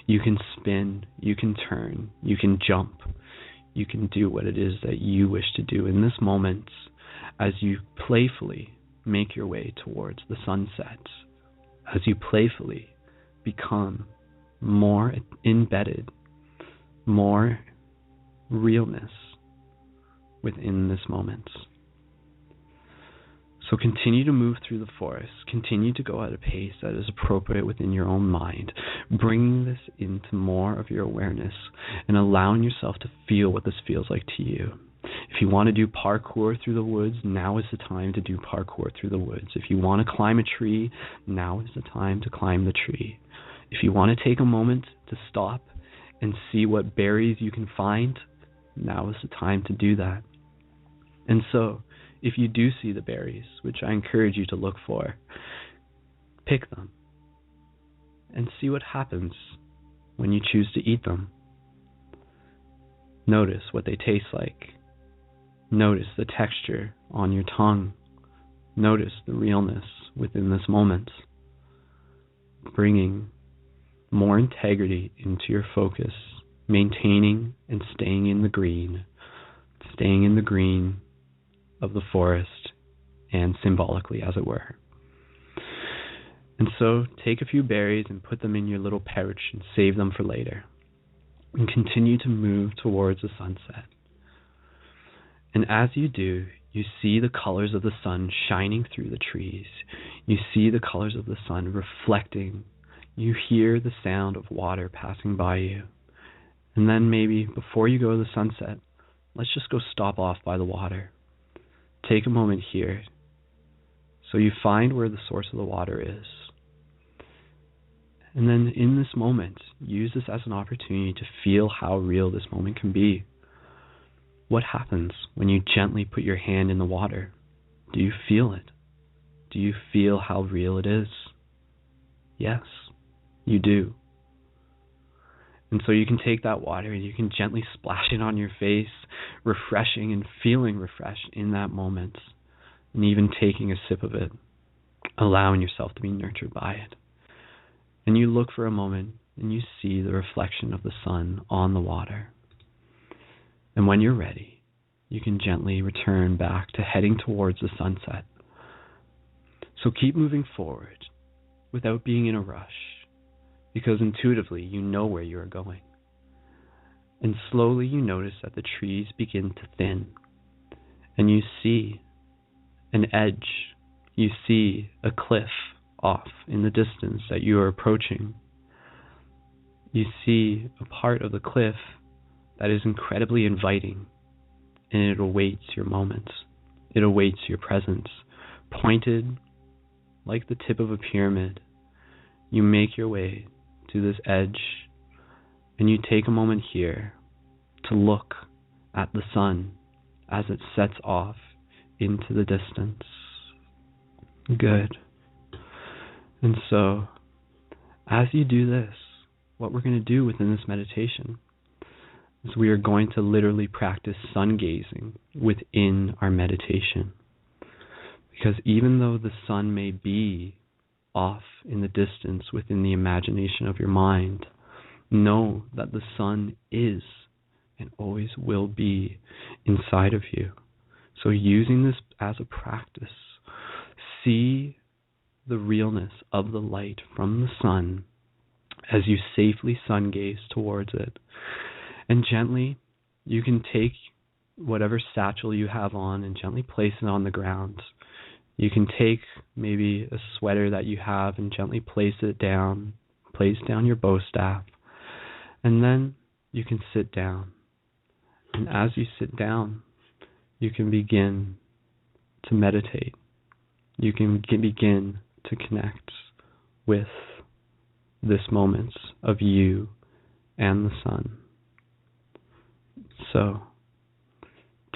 You can spin, you can turn, you can jump. You can do what it is that you wish to do in this moment as you playfully make your way towards the sunset, as you playfully become more embedded, more realness within this moment. So continue to move through the forest. Continue to go at a pace that is appropriate within your own mind, bringing this into more of your awareness and allowing yourself to feel what this feels like to you. If you want to do parkour through the woods, now is the time to do parkour through the woods. If you want to climb a tree, now is the time to climb the tree. If you want to take a moment to stop and see what berries you can find, now is the time to do that. And so, if you do see the berries, which I encourage you to look for, pick them and see what happens when you choose to eat them. Notice what they taste like. Notice the texture on your tongue. Notice the realness within this moment, bringing more integrity into your focus, maintaining and staying in the green of the forest, and symbolically, as it were. And so take a few berries and put them in your little pouch and save them for later, and continue to move towards the sunset. And as you do, you see the colors of the sun shining through the trees. You see the colors of the sun reflecting. You hear the sound of water passing by you. And then maybe before you go to the sunset, let's just go stop off by the water. Take a moment here so you find where the source of the water is. And then in this moment, use this as an opportunity to feel how real this moment can be. What happens when you gently put your hand in the water? Do you feel it? Do you feel how real it is? Yes, you do. And so you can take that water and you can gently splash it on your face, refreshing and feeling refreshed in that moment. And even taking a sip of it, allowing yourself to be nurtured by it. And you look for a moment and you see the reflection of the sun on the water. And when you're ready, you can gently return back to heading towards the sunset. So keep moving forward without being in a rush, because intuitively you know where you are going. And slowly you notice that the trees begin to thin, and you see an edge, you see a cliff off in the distance that you are approaching. You see a part of the cliff that is incredibly inviting, and it awaits your moment. It awaits your presence. Pointed like the tip of a pyramid, you make your way to this edge, and you take a moment here to look at the sun as it sets off into the distance. Good. And so, as you do this, what we're going to do within this meditation is we are going to literally practice sun gazing within our meditation. Because even though the sun may be off in the distance within the imagination of your mind, know that the sun is and always will be inside of you. So using this as a practice, see the realness of the light from the sun as you safely sun gaze towards it. And gently, you can take whatever satchel you have on and gently place it on the ground. You can take maybe a sweater that you have and gently place down your bow staff. And then you can sit down. And as you sit down, you can begin to meditate. You can begin to connect with this moment of you and the sun. So,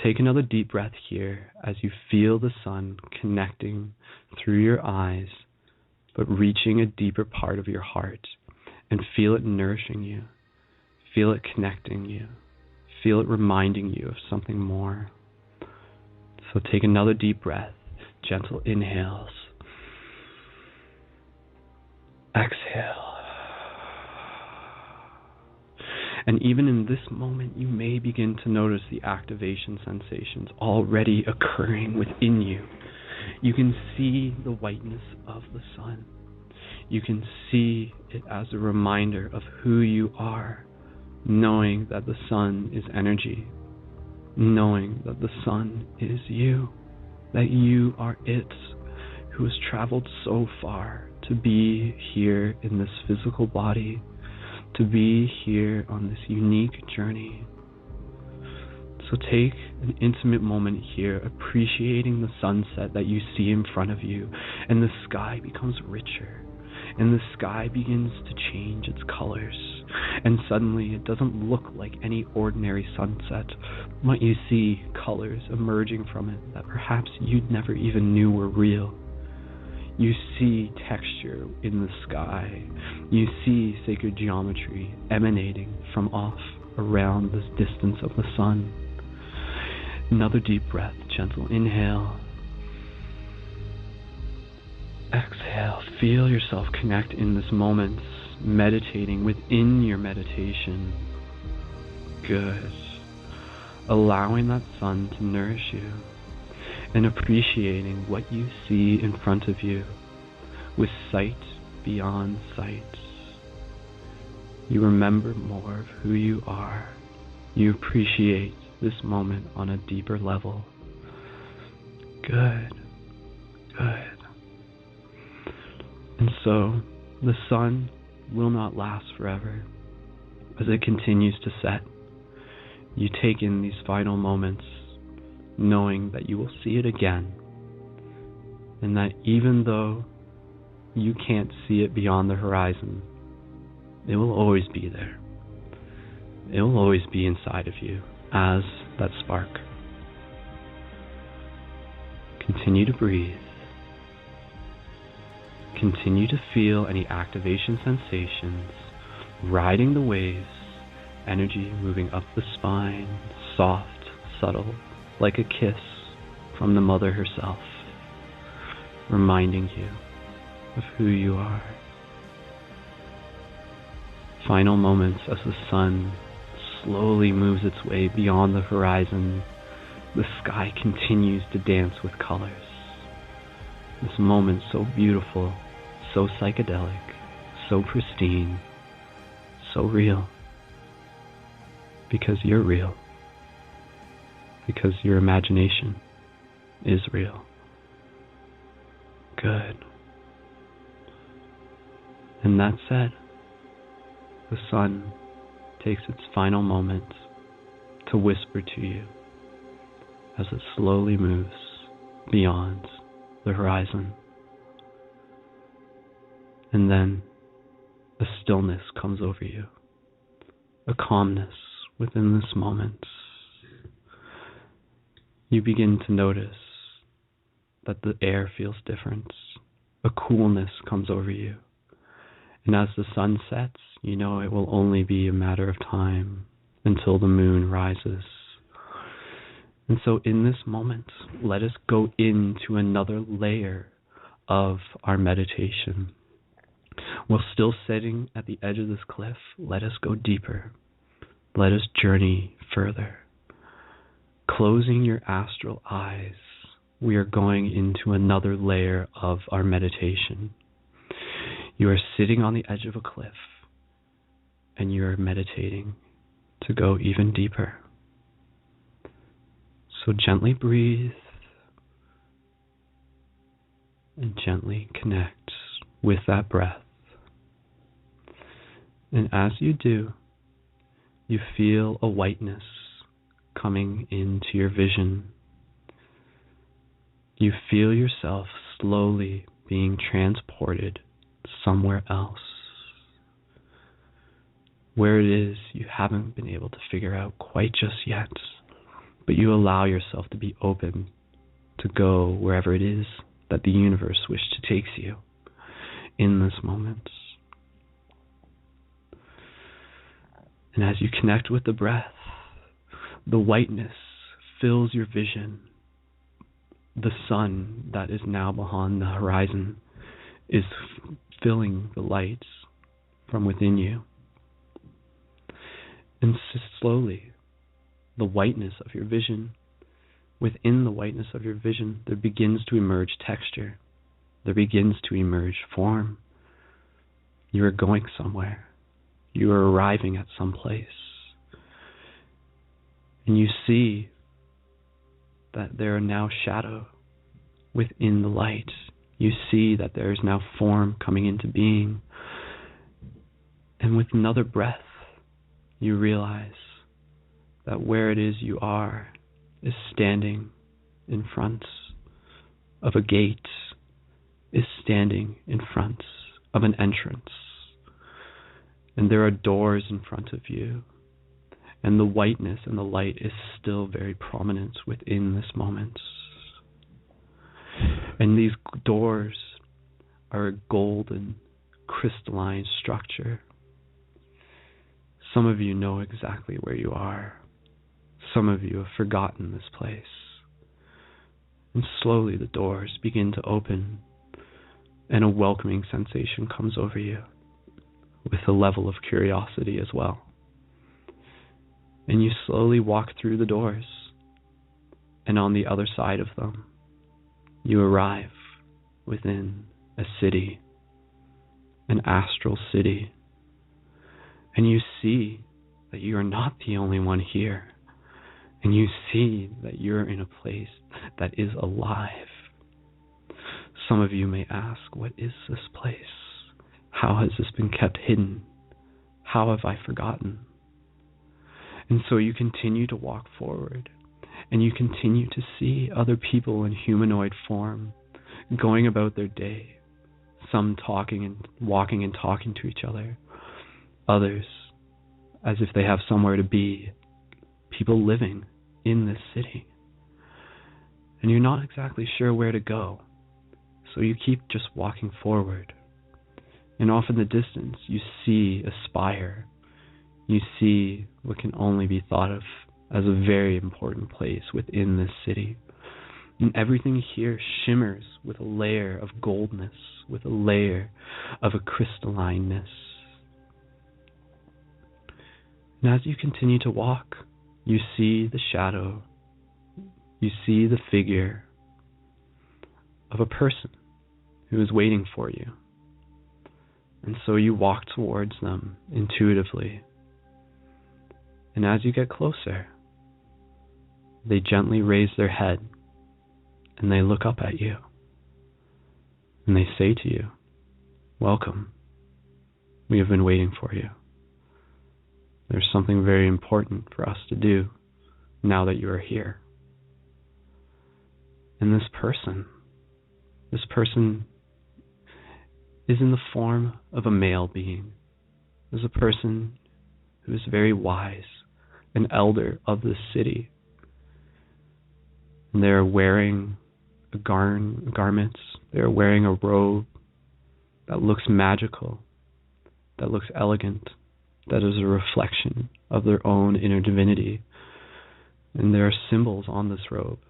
take another deep breath here as you feel the sun connecting through your eyes, but reaching a deeper part of your heart, and feel it nourishing you. Feel it connecting you. Feel it reminding you of something more. So take another deep breath, gentle inhales. Exhale. And even in this moment, you may begin to notice the activation sensations already occurring within you. You can see the whiteness of the sun. You can see it as a reminder of who you are, knowing that the sun is energy, knowing that the sun is you, that you are it, who has traveled so far to be here in this physical body, to be here on this unique journey. So take an intimate moment here, appreciating the sunset that you see in front of you, and the sky becomes richer, and the sky begins to change its colors, and suddenly it doesn't look like any ordinary sunset, but you see colors emerging from it that perhaps you'd never even knew were real. You see texture in the sky. You see sacred geometry emanating from off around the distance of the sun. Another deep breath, gentle inhale. Exhale. Feel yourself connect in this moment, meditating within your meditation. Good. Allowing that sun to nourish you and appreciating what you see in front of you with sight beyond sight. You remember more of who you are. You appreciate this moment on a deeper level. Good. Good. And so the sun will not last forever. As it continues to set, you take in these final moments, knowing that you will see it again, and that even though you can't see it beyond the horizon, it will always be there. It will always be inside of you as that spark. Continue to breathe. Continue to feel any activation sensations, riding the waves, energy moving up the spine, soft, subtle, like a kiss from the mother herself, reminding you of who you are. Final moments as the sun slowly moves its way beyond the horizon. The sky continues to dance with colors. This moment so beautiful, so psychedelic, so pristine, so real. Because you're real. Because your imagination is real. Good. And that said, the sun takes its final moment to whisper to you as it slowly moves beyond the horizon. And then a stillness comes over you, a calmness within this moment. You begin to notice that the air feels different. A coolness comes over you. And as the sun sets, you know it will only be a matter of time until the moon rises. And so in this moment, let us go into another layer of our meditation. While still sitting at the edge of this cliff, let us go deeper. Let us journey further. Closing your astral eyes, we are going into another layer of our meditation. You are sitting on the edge of a cliff, and you are meditating to go even deeper. So gently breathe and gently connect with that breath. And as you do, you feel a whiteness coming into your vision. You feel yourself slowly being transported somewhere else, where it is you haven't been able to figure out quite just yet, but you allow yourself to be open to go wherever it is that the universe wishes to take you in this moment. And as you connect with the breath, the whiteness fills your vision. The sun that is now behind the horizon is filling the lights from within you. And slowly, the whiteness of your vision, within the whiteness of your vision, there begins to emerge texture. There begins to emerge form. You are going somewhere. You are arriving at some place. And you see that there are now shadow within the light. You see that there is now form coming into being. And with another breath, you realize that where it is you are is standing in front of a gate, is standing in front of an entrance. And there are doors in front of you. And the whiteness and the light is still very prominent within this moment. And these doors are a golden, crystalline structure. Some of you know exactly where you are. Some of you have forgotten this place. And slowly the doors begin to open, and a welcoming sensation comes over you, with a level of curiosity as well. And you slowly walk through the doors, and on the other side of them, you arrive within a city, an astral city. And you see that you are not the only one here. And you see that you're in a place that is alive. Some of you may ask, what is this place? How has this been kept hidden? How have I forgotten? And so you continue to walk forward, and you continue to see other people in humanoid form going about their day. Some talking and walking and talking to each other. Others as if they have somewhere to be. People living in this city. And you're not exactly sure where to go. So you keep just walking forward. And off in the distance, you see a spire. You see what can only be thought of as a very important place within this city. And everything here shimmers with a layer of goldness, with a layer of a crystallineness. And as you continue to walk, you see the shadow, you see the figure of a person who is waiting for you. And so you walk towards them intuitively. And as you get closer, they gently raise their head and they look up at you. And they say to you, "Welcome. We have been waiting for you. There's something very important for us to do now that you are here." And this person is in the form of a male being. Is a person who is very wise, an elder of this city. And they're wearing garments. They're wearing a robe that looks magical, that looks elegant, that is a reflection of their own inner divinity. And there are symbols on this robe,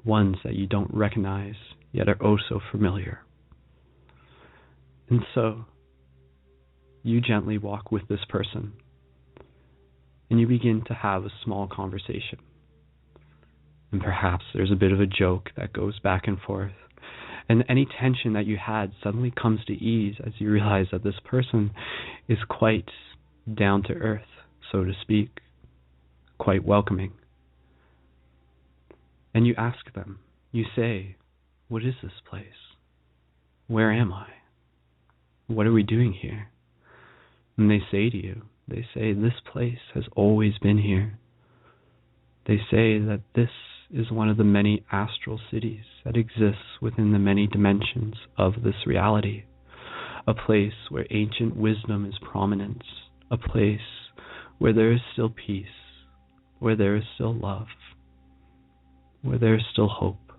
ones that you don't recognize, yet are oh so familiar. And so, you gently walk with this person, and you begin to have a small conversation. And perhaps there's a bit of a joke that goes back and forth. And any tension that you had suddenly comes to ease as you realize that this person is quite down to earth, so to speak, quite welcoming. And you ask them, you say, "What is this place? Where am I? What are we doing here?" And they say to you, they say, "This place has always been here." They say that this is one of the many astral cities that exists within the many dimensions of this reality. A place where ancient wisdom is prominent. A place where there is still peace. Where there is still love. Where there is still hope.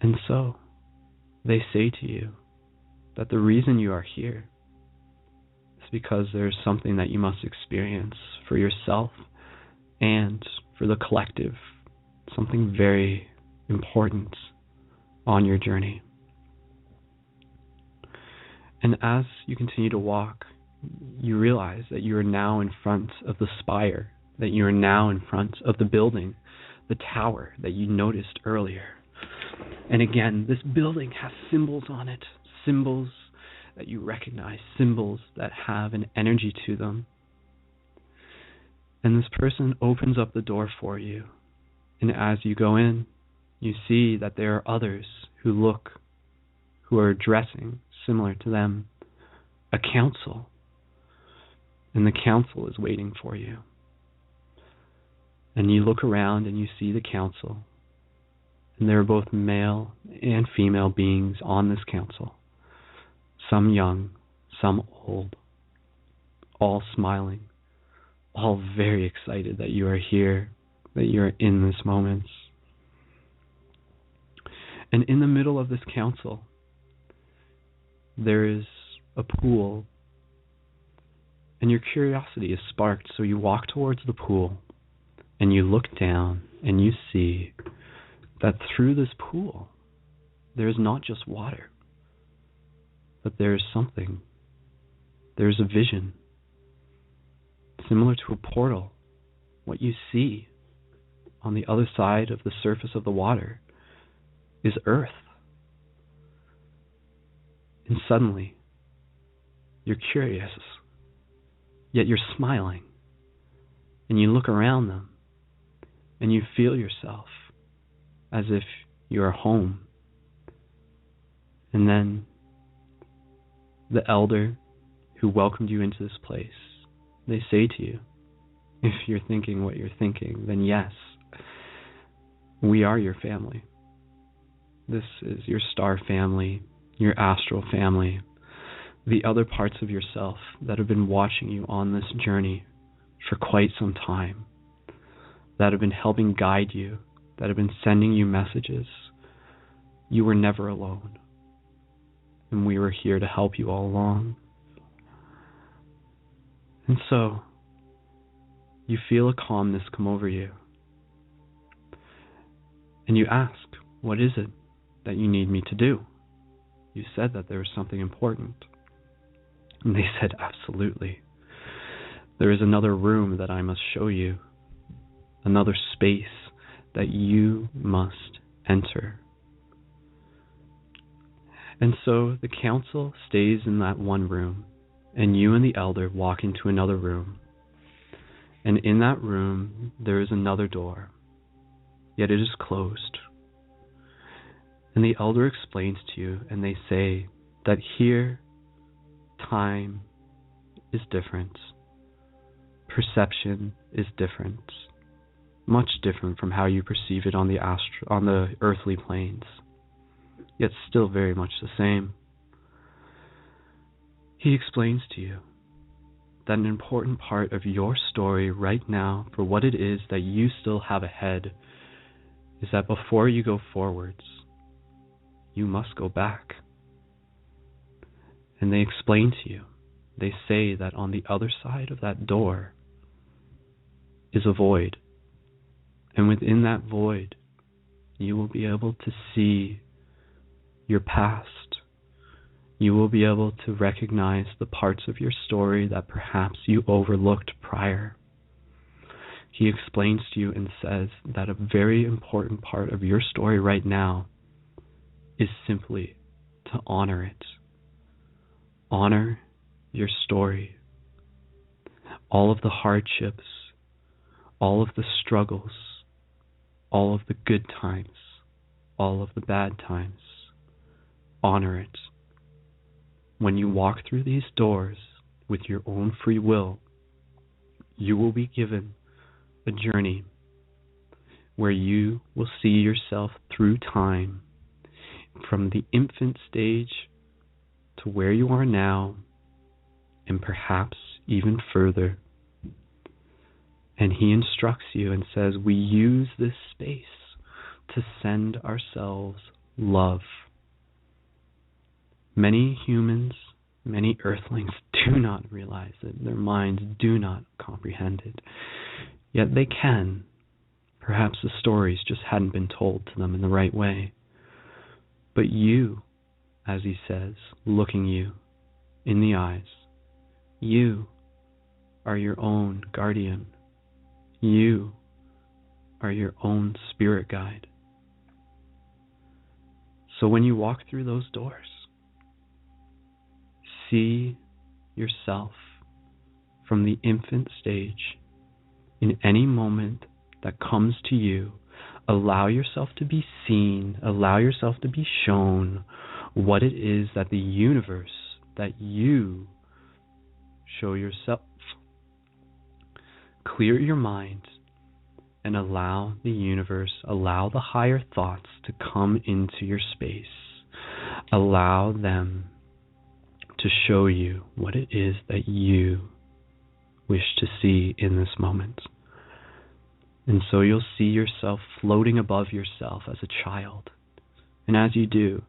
And so, they say to you that the reason you are here is because there is something that you must experience for yourself and for the collective, something very important on your journey. And as you continue to walk, you realize that you are now in front of the spire, that you are now in front of the building, the tower that you noticed earlier. And again, this building has symbols on it, symbols that you recognize, symbols that have an energy to them. And this person opens up the door for you. And as you go in, you see that there are others who are dressing similar to them, a council. And the council is waiting for you. And you look around and you see the council. And there are both male and female beings on this council. some young, some old, all smiling, all very excited that you are here, that you are in this moment. And in the middle of this council, there is a pool, and your curiosity is sparked, so you walk towards the pool, and you look down, and you see that through this pool, there is not just water, but there is something. There is a vision, similar to a portal. What you see on the other side of the surface of the water is Earth. And suddenly, you're curious, yet you're smiling, and you look around them, and you feel yourself as if you're home. And then the elder who welcomed you into this place, they say to you, if you're thinking what you're thinking, then yes, we are your family. This is your star family, your astral family, the other parts of yourself that have been watching you on this journey for quite some time, that have been helping guide you, that have been sending you messages. You were never alone, and we were here to help you all along. And so, you feel a calmness come over you, and you ask, what is it that you need me to do? You said that there was something important. And they said, absolutely. There is another room that I must show you, another space that you must enter. And so the council stays in that one room, and you and the elder walk into another room. And in that room, there is another door, yet it is closed. And the elder explains to you, and they say that here, time is different. Perception is different. Much different from how you perceive it on the earthly planes, yet still very much the same. He explains to you that an important part of your story right now, for what it is that you still have ahead, is that before you go forwards, you must go back. And they explain to you, they say that on the other side of that door is a void. And within that void, you will be able to see your past. You will be able to recognize the parts of your story that perhaps you overlooked prior. He explains to you and says that a very important part of your story right now is simply to honor it. Honor your story. All of the hardships, all of the struggles, all of the good times, all of the bad times. Honor it. When you walk through these doors with your own free will, you will be given a journey where you will see yourself through time, from the infant stage to where you are now, and perhaps even further. And he instructs you and says, we use this space to send ourselves love. Many humans, many earthlings do not realize it. Their minds do not comprehend it. Yet they can. Perhaps the stories just hadn't been told to them in the right way. But you, as he says, looking you in the eyes, you are your own guardian. You are your own spirit guide. So when you walk through those doors, see yourself from the infant stage. In any moment that comes to you, allow yourself to be seen, allow yourself to be shown what it is that the universe, that you show yourself. Clear your mind and allow the universe, allow the higher thoughts to come into your space. Allow them to show you what it is that you wish to see in this moment. And so you'll see yourself floating above yourself as a child. And as you do,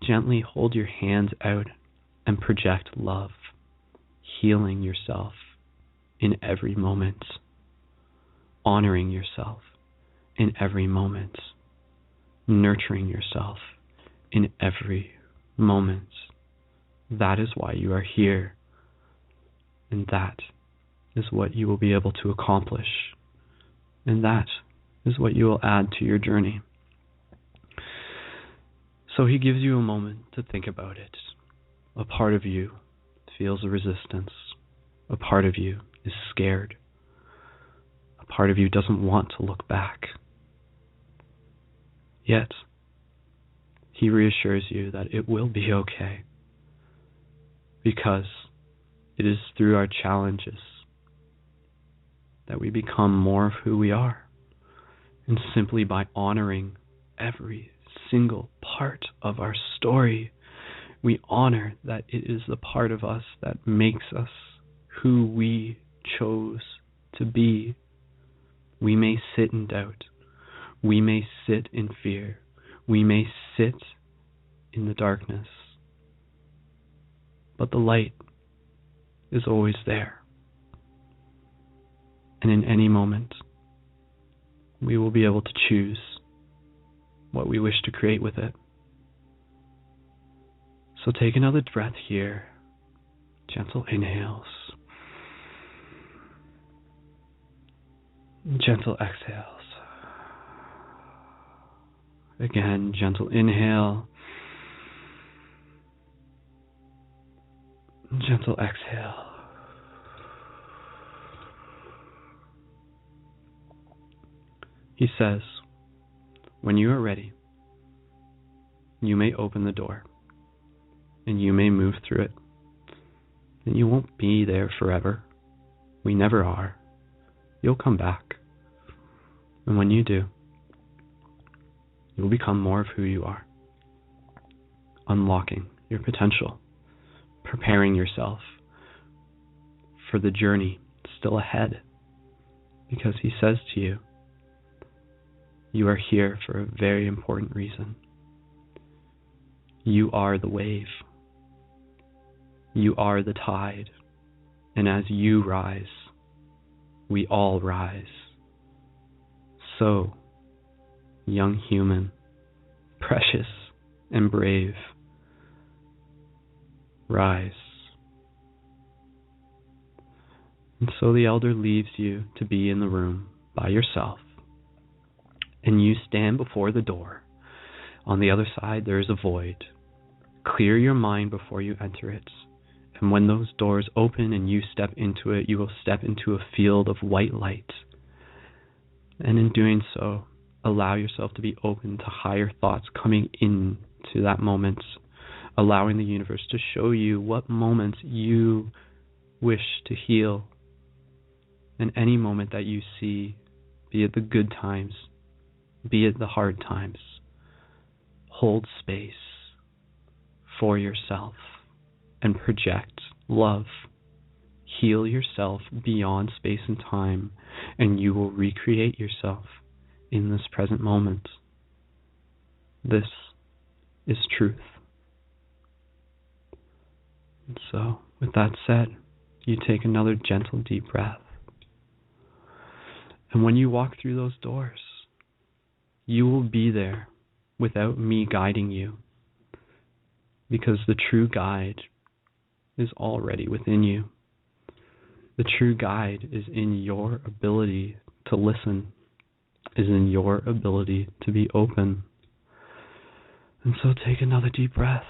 gently hold your hands out and project love, healing yourself in every moment, honoring yourself in every moment, nurturing yourself in every moment. That is why you are here, and that is what you will be able to accomplish, and that is what you will add to your journey. So he gives you a moment to think about it. A part of you feels a resistance. A part of you is scared. A part of you doesn't want to look back. Yet, he reassures you that it will be okay, because it is through our challenges that we become more of who we are. And simply by honoring every single part of our story, we honor that it is the part of us that makes us who we chose to be. We may sit in doubt. We may sit in fear. We may sit in the darkness. But the light is always there. And in any moment, we will be able to choose what we wish to create with it. So take another breath here. Gentle inhales. Gentle exhales. Again, gentle inhale. Gentle exhale. He says, when you are ready, you may open the door and you may move through it. And you won't be there forever. We never are. You'll come back. And when you do, you'll become more of who you are, unlocking your potential, preparing yourself for the journey still ahead. Because he says to you, you are here for a very important reason. You are the wave. You are the tide. And as you rise, we all rise. So, young human, precious and brave, rise. And so the elder leaves you to be in the room by yourself. And you stand before the door. On the other side, there is a void. Clear your mind before you enter it. And when those doors open and you step into it, you will step into a field of white light. And in doing so, allow yourself to be open to higher thoughts coming into that moment, allowing the universe to show you what moments you wish to heal. And any moment that you see, be it the good times, be it the hard times, hold space for yourself and project love. Heal yourself beyond space and time, and you will recreate yourself in this present moment. This is truth. And so, with that said, you take another gentle deep breath. And when you walk through those doors, you will be there without me guiding you, because the true guide is already within you. The true guide is in your ability to listen, is in your ability to be open. And so take another deep breath.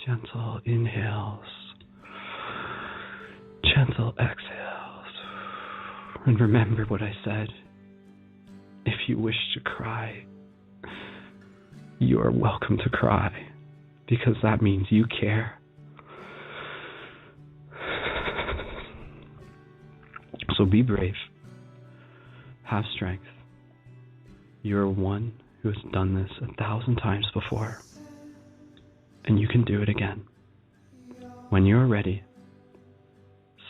Gentle inhales. Gentle exhales. And remember what I said. If you wish to cry, you are welcome to cry, because that means you care. So be brave. Have strength. You're one who has done this 1,000 times before. And you can do it again. When you're ready,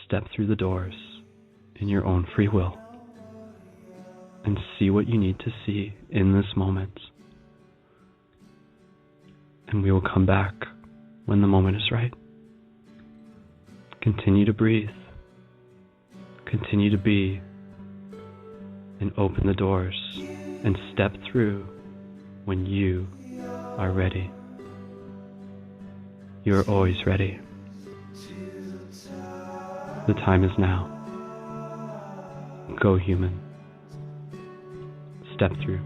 step through the doors in your own free will and see what you need to see in this moment. And we will come back when the moment is right. Continue to breathe. Continue to be, and open the doors and step through when you are ready. You're always ready. The time is now. Go, human. Step through.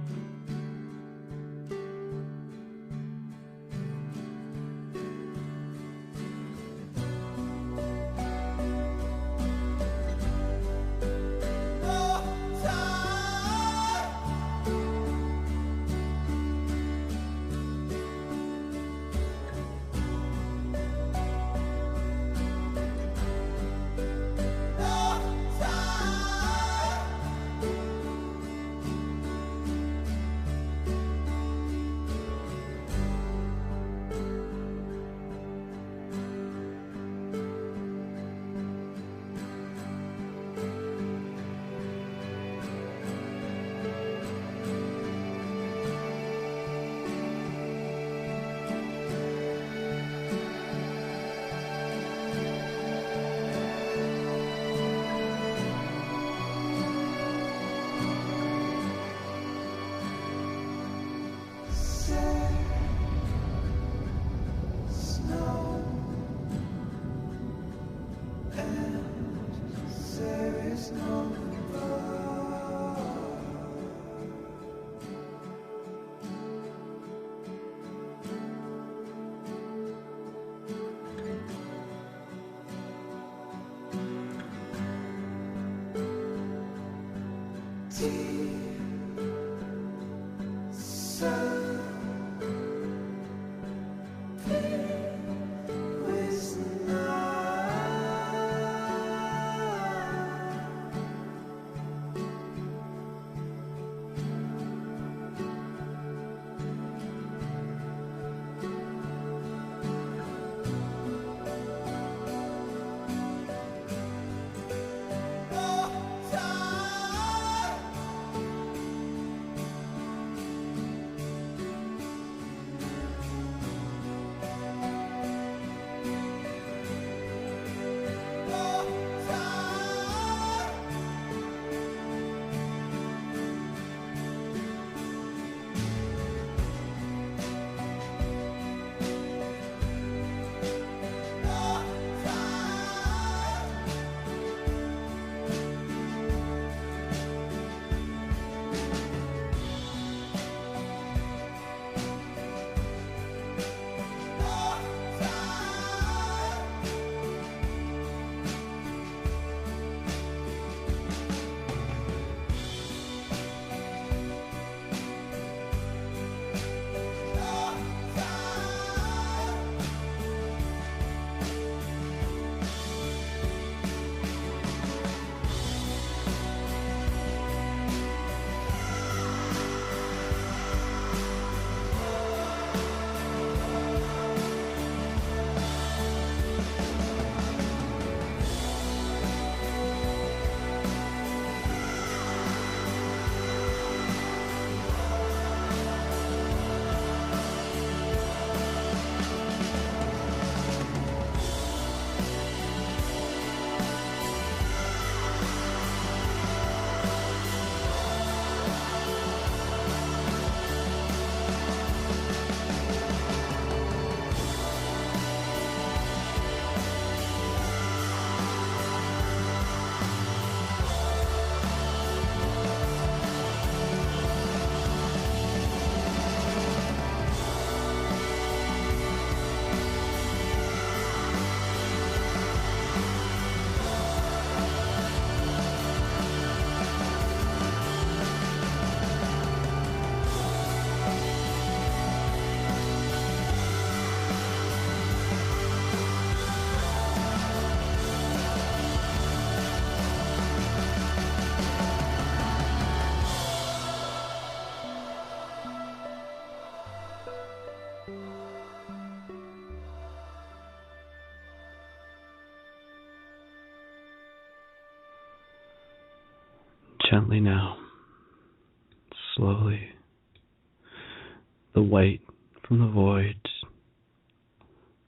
gently now, slowly, the white from the void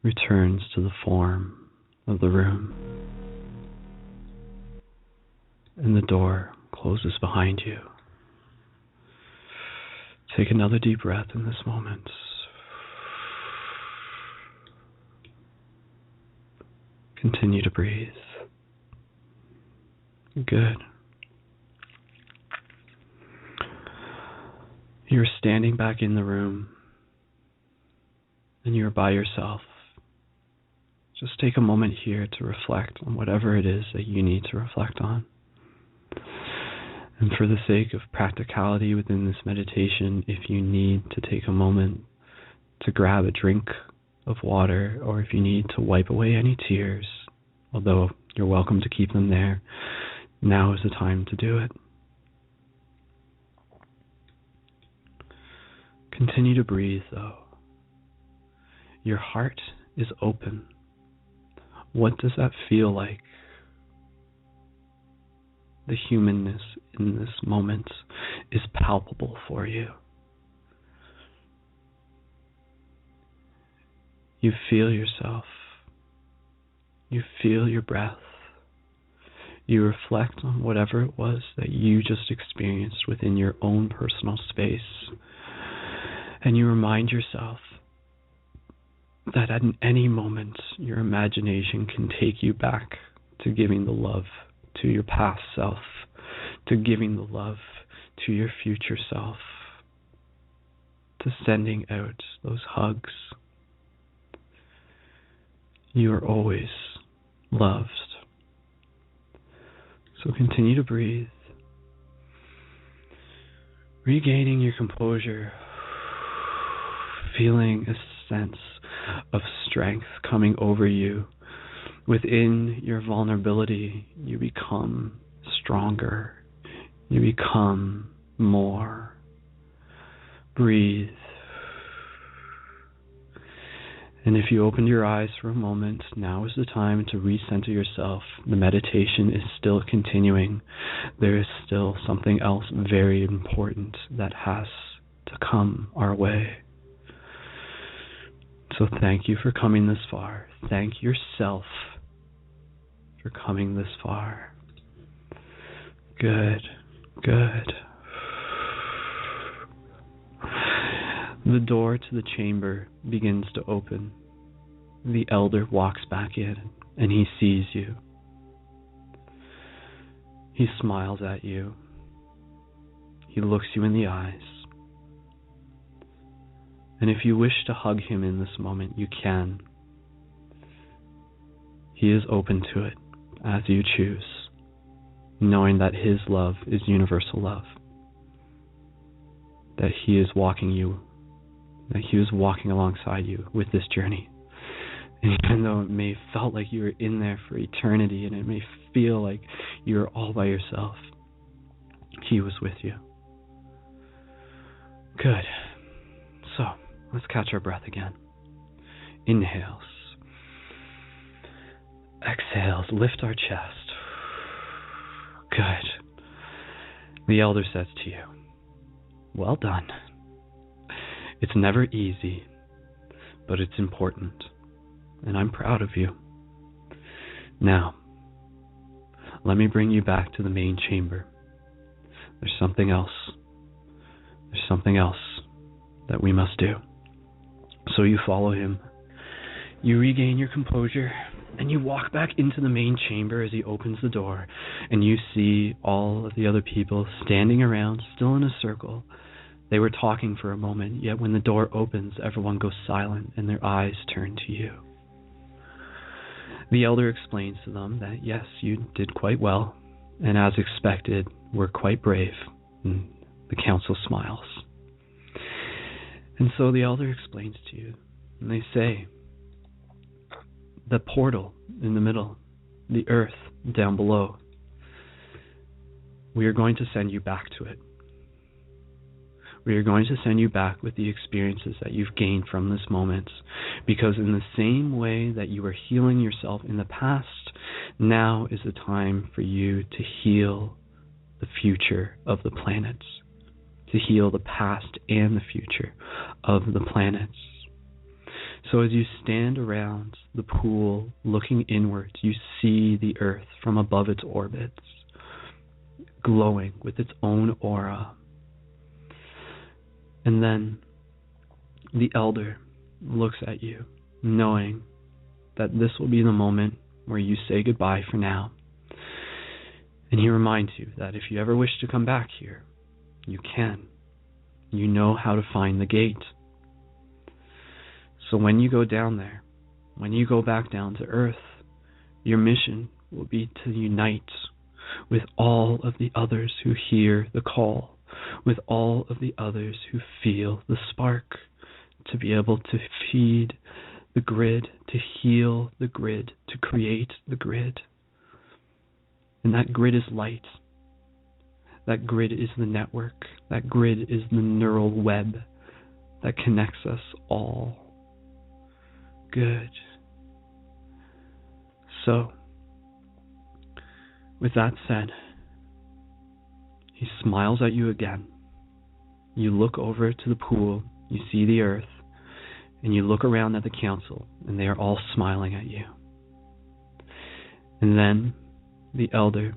returns to the form of the room, and the door closes behind you. Take another deep breath in this moment. Continue to breathe. Good. You're standing back in the room, and you're by yourself. Just take a moment here to reflect on whatever it is that you need to reflect on. And for the sake of practicality within this meditation, if you need to take a moment to grab a drink of water, or if you need to wipe away any tears, although you're welcome to keep them there, now is the time to do it. Continue to breathe, though. Your heart is open. What does that feel like? The humanness in this moment is palpable for you. You feel yourself. You feel your breath. You reflect on whatever it was that you just experienced within your own personal space. And you remind yourself that at any moment, your imagination can take you back to giving the love to your past self, to giving the love to your future self, to sending out those hugs. You are always loved. So continue to breathe, regaining your composure, feeling a sense of strength coming over you. Within your vulnerability, you become stronger. You become more. Breathe. And if you opened your eyes for a moment, now is the time to recenter yourself. The meditation is still continuing. There is still something else very important that has to come our way. So thank you for coming this far. Thank yourself for coming this far. Good, good. The door to the chamber begins to open. The elder walks back in, and he sees you. He smiles at you. He looks you in the eyes. And if you wish to hug him in this moment, you can. He is open to it, as you choose, knowing that his love is universal love. That he is walking alongside you with this journey. And even though it may felt like you were in there for eternity, and it may feel like you were all by yourself, he was with you. Good. So, let's catch our breath again. Inhales. Exhales. Lift our chest. Good. The elder says to you, well done. It's never easy, but it's important, and I'm proud of you. Now, let me bring you back to the main chamber. There's something else. There's something else that we must do. So you follow him. You regain your composure, and you walk back into the main chamber as he opens the door, and you see all of the other people standing around, still in a circle. They were talking for a moment, yet when the door opens, everyone goes silent, and their eyes turn to you. The elder explains to them that yes, you did quite well, and as expected, were quite brave. And the council smiles. And so the elder explains to you, and they say, the portal in the middle, the earth down below, we are going to send you back to it. We are going to send you back with the experiences that you've gained from this moment, because in the same way that you were healing yourself in the past, now is the time for you to heal the future of the planets, to heal the past and the future of the planets. So as you stand around the pool looking inwards, you see the Earth from above its orbits, glowing with its own aura. And then the elder looks at you, knowing that this will be the moment where you say goodbye for now. And he reminds you that if you ever wish to come back here, you can. You know how to find the gate. So when you go down there, when you go back down to Earth, your mission will be to unite with all of the others who hear the call, with all of the others who feel the spark, to be able to feed the grid, to heal the grid, to create the grid. And that grid is light. That grid is the network. That grid is the neural web that connects us all. Good. So, with that said, he smiles at you again. You look over to the pool, you see the Earth, and you look around at the council, and they are all smiling at you. And then the elder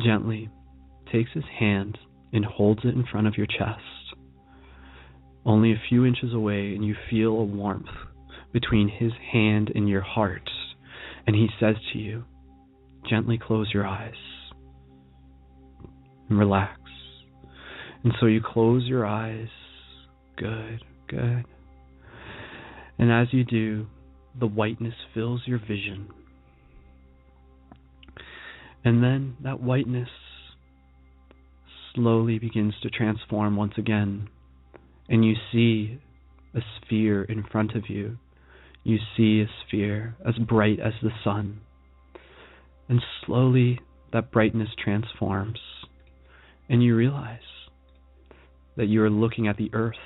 gently takes his hand and holds it in front of your chest, only a few inches away, and you feel a warmth between his hand and your heart, and he says to you, gently close your eyes and relax. And so you close your eyes. Good, good. And as you do, the whiteness fills your vision. And then that whiteness slowly begins to transform once again, and you see a sphere in front of you. You see a sphere as bright as the sun, and slowly that brightness transforms, and you realize that you are looking at the Earth,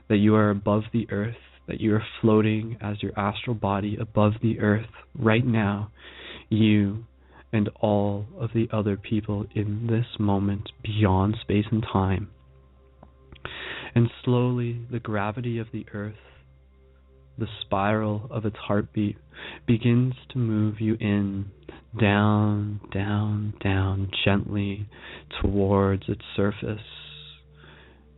that you are above the Earth, that you are floating as your astral body above the Earth right now, you and all of the other people in this moment beyond space and time. And slowly the gravity of the Earth, the spiral of its heartbeat, begins to move you in, down, down, down, gently towards its surface.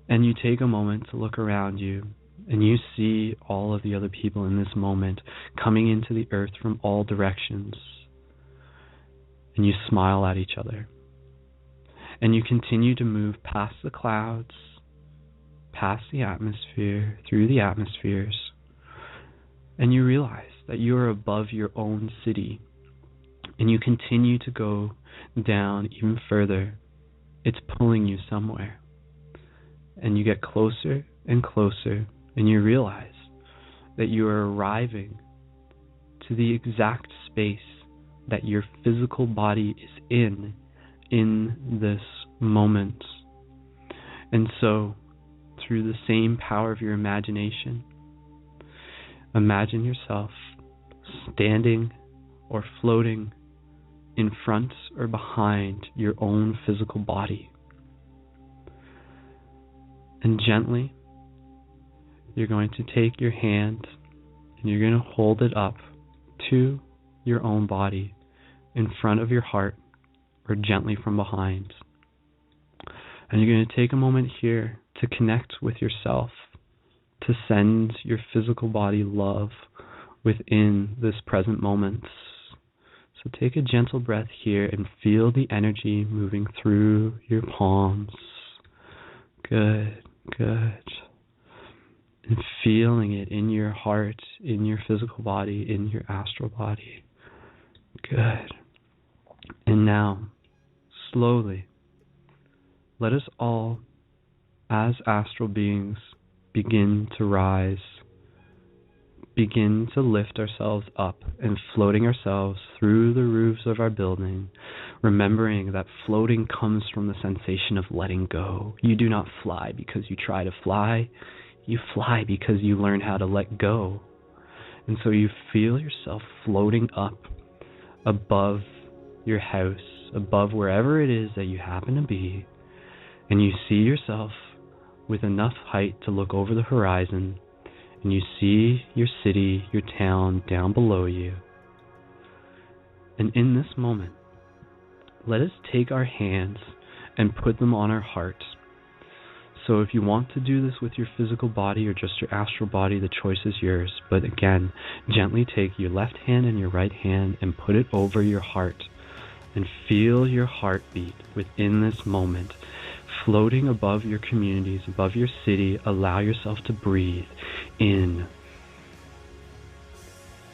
And you take a moment to look around you, and you see all of the other people in this moment coming into the Earth from all directions. And you smile at each other. And you continue to move past the clouds, past the atmosphere, through the atmospheres. And you realize that you are above your own city. And you continue to go down even further. It's pulling you somewhere. And you get closer and closer, and you realize that you are arriving to the exact space that your physical body is in this moment. And so, through the same power of your imagination, imagine yourself standing or floating in front or behind your own physical body. And gently, you're going to take your hand and you're going to hold it up to your own body in front of your heart or gently from behind. And you're going to take a moment here to connect with yourself, to send your physical body love within this present moment. So take a gentle breath here and feel the energy moving through your palms. Good, good. And feeling it in your heart, in your physical body, in your astral body. Good. And now, slowly, let us all, as astral beings, begin to rise, begin to lift ourselves up and floating ourselves through the roofs of our building, remembering that floating comes from the sensation of letting go. You do not fly because you try to fly. You fly because you learn how to let go. And so you feel yourself floating up above your house, above wherever it is that you happen to be, and you see yourself with enough height to look over the horizon, and you see your city, your town down below you. And in this moment, let us take our hands and put them on our hearts. So if you want to do this with your physical body or just your astral body, the choice is yours. But again, gently take your left hand and your right hand and put it over your heart. And feel your heartbeat within this moment, floating above your communities, above your city. Allow yourself to breathe in,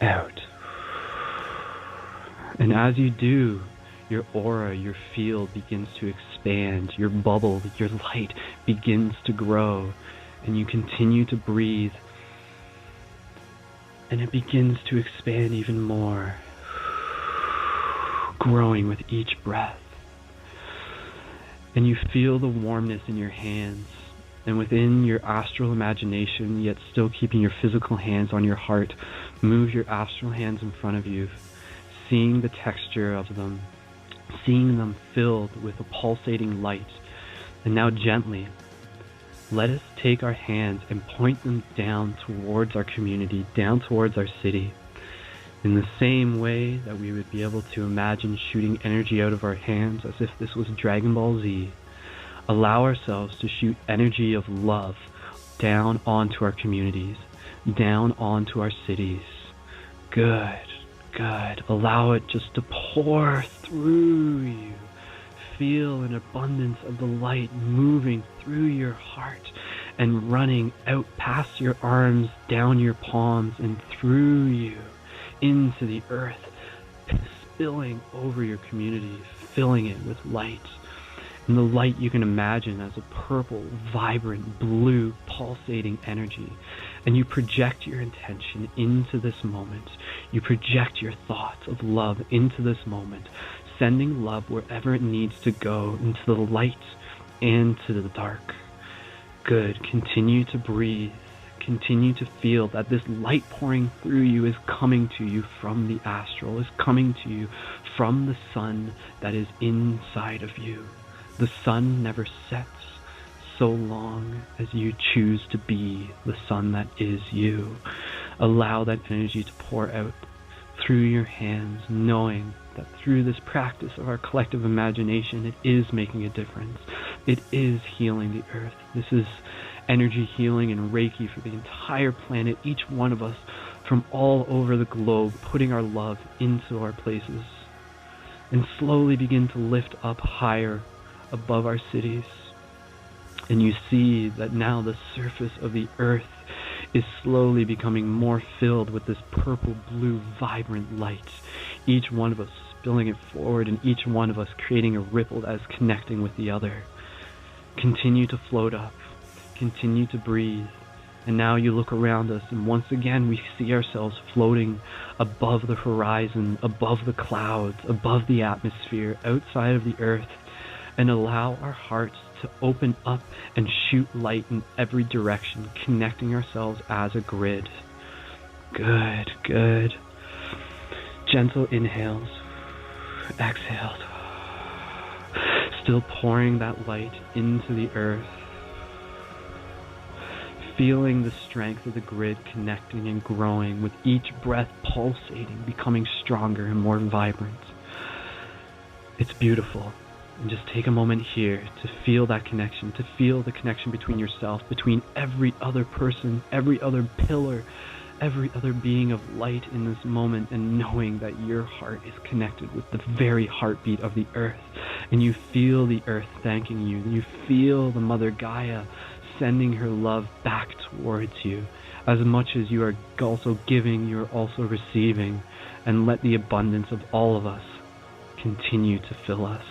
out. And as you do, your aura, your field begins to expand, your bubble, your light begins to grow, and you continue to breathe, and it begins to expand even more, growing with each breath. And you feel the warmness in your hands, and within your astral imagination, yet still keeping your physical hands on your heart, move your astral hands in front of you, seeing the texture of them, seeing them filled with a pulsating light. And now gently, let us take our hands and point them down towards our community, down towards our city. In the same way that we would be able to imagine shooting energy out of our hands as if this was Dragon Ball Z, allow ourselves to shoot energy of love down onto our communities, down onto our cities. Good. Good. Allow it just to pour through you. Feel an abundance of the light moving through your heart and running out past your arms, down your palms, and through you into the earth, spilling over your community, filling it with light. And the light you can imagine as a purple, vibrant, blue, pulsating energy. And you project your intention into this moment. You project your thoughts of love into this moment, sending love wherever it needs to go, into the light and to the dark. Good. Continue to breathe. Continue to feel that this light pouring through you is coming to you from the astral, is coming to you from the sun that is inside of you. The sun never sets so long as you choose to be the sun that is you. Allow that energy to pour out through your hands, knowing that through this practice of our collective imagination, it is making a difference. It is healing the earth. This is energy healing and Reiki for the entire planet, each one of us from all over the globe, putting our love into our places. And slowly begin to lift up higher above our cities. And you see that now the surface of the earth is slowly becoming more filled with this purple, blue, vibrant light. Each one of us spilling it forward, and each one of us creating a ripple that is connecting with the other. Continue to float up. Continue to breathe. And now you look around us, and once again we see ourselves floating above the horizon, above the clouds, above the atmosphere, outside of the earth, and allow our hearts to open up and shoot light in every direction, connecting ourselves as a grid. Good, good. Gentle inhales, exhales. Still pouring that light into the earth. Feeling the strength of the grid connecting and growing with each breath, pulsating, becoming stronger and more vibrant. It's beautiful. And just take a moment here to feel that connection, to feel the connection between yourself, between every other person, every other pillar, every other being of light in this moment, and knowing that your heart is connected with the very heartbeat of the earth. And you feel the earth thanking you. You feel the Mother Gaia sending her love back towards you. As much as you are also giving, you are also receiving. And let the abundance of all of us continue to fill us.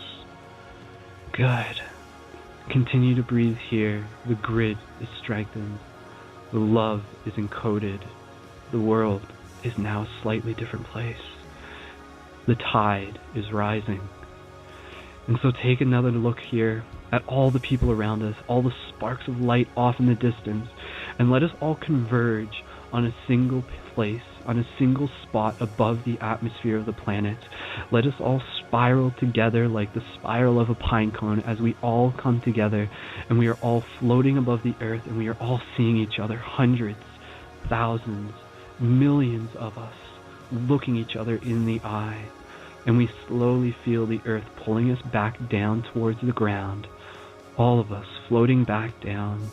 Good. Continue to breathe here. The grid is strengthened. The love is encoded. The world is now a slightly different place. The tide is rising. And so take another look here at all the people around us, all the sparks of light off in the distance, and let us all converge on a single place, on a single spot above the atmosphere of the planet. Let us all spiral together like the spiral of a pine cone as we all come together, and we are all floating above the earth, and we are all seeing each other, hundreds, thousands, millions of us, looking each other in the eye, and we slowly feel the earth pulling us back down towards the ground, all of us floating back down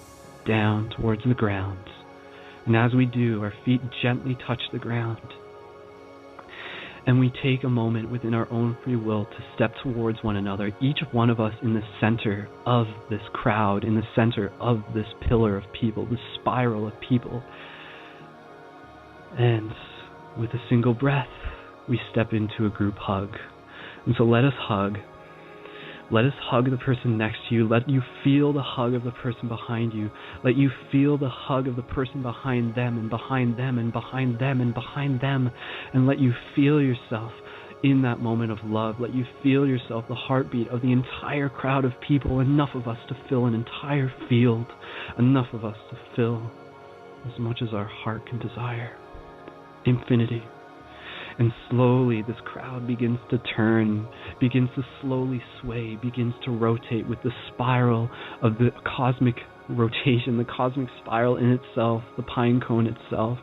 towards the ground. And as we do, our feet gently touch the ground, and we take a moment within our own free will to step towards one another, each one of us in the center of this crowd, in the center of this pillar of people, this spiral of people. And with a single breath, we step into a group hug. And so let us hug. Let us hug the person next to you. Let you feel the hug of the person behind you. Let you feel the hug of the person behind them, and behind them, and behind them, and behind them. And let you feel yourself in that moment of love. Let you feel yourself, the heartbeat of the entire crowd of people, enough of us to fill an entire field, enough of us to fill as much as our heart can desire. Infinity. And slowly this crowd begins to turn, begins to slowly sway, begins to rotate with the spiral of the cosmic rotation, the cosmic spiral in itself, the pine cone itself.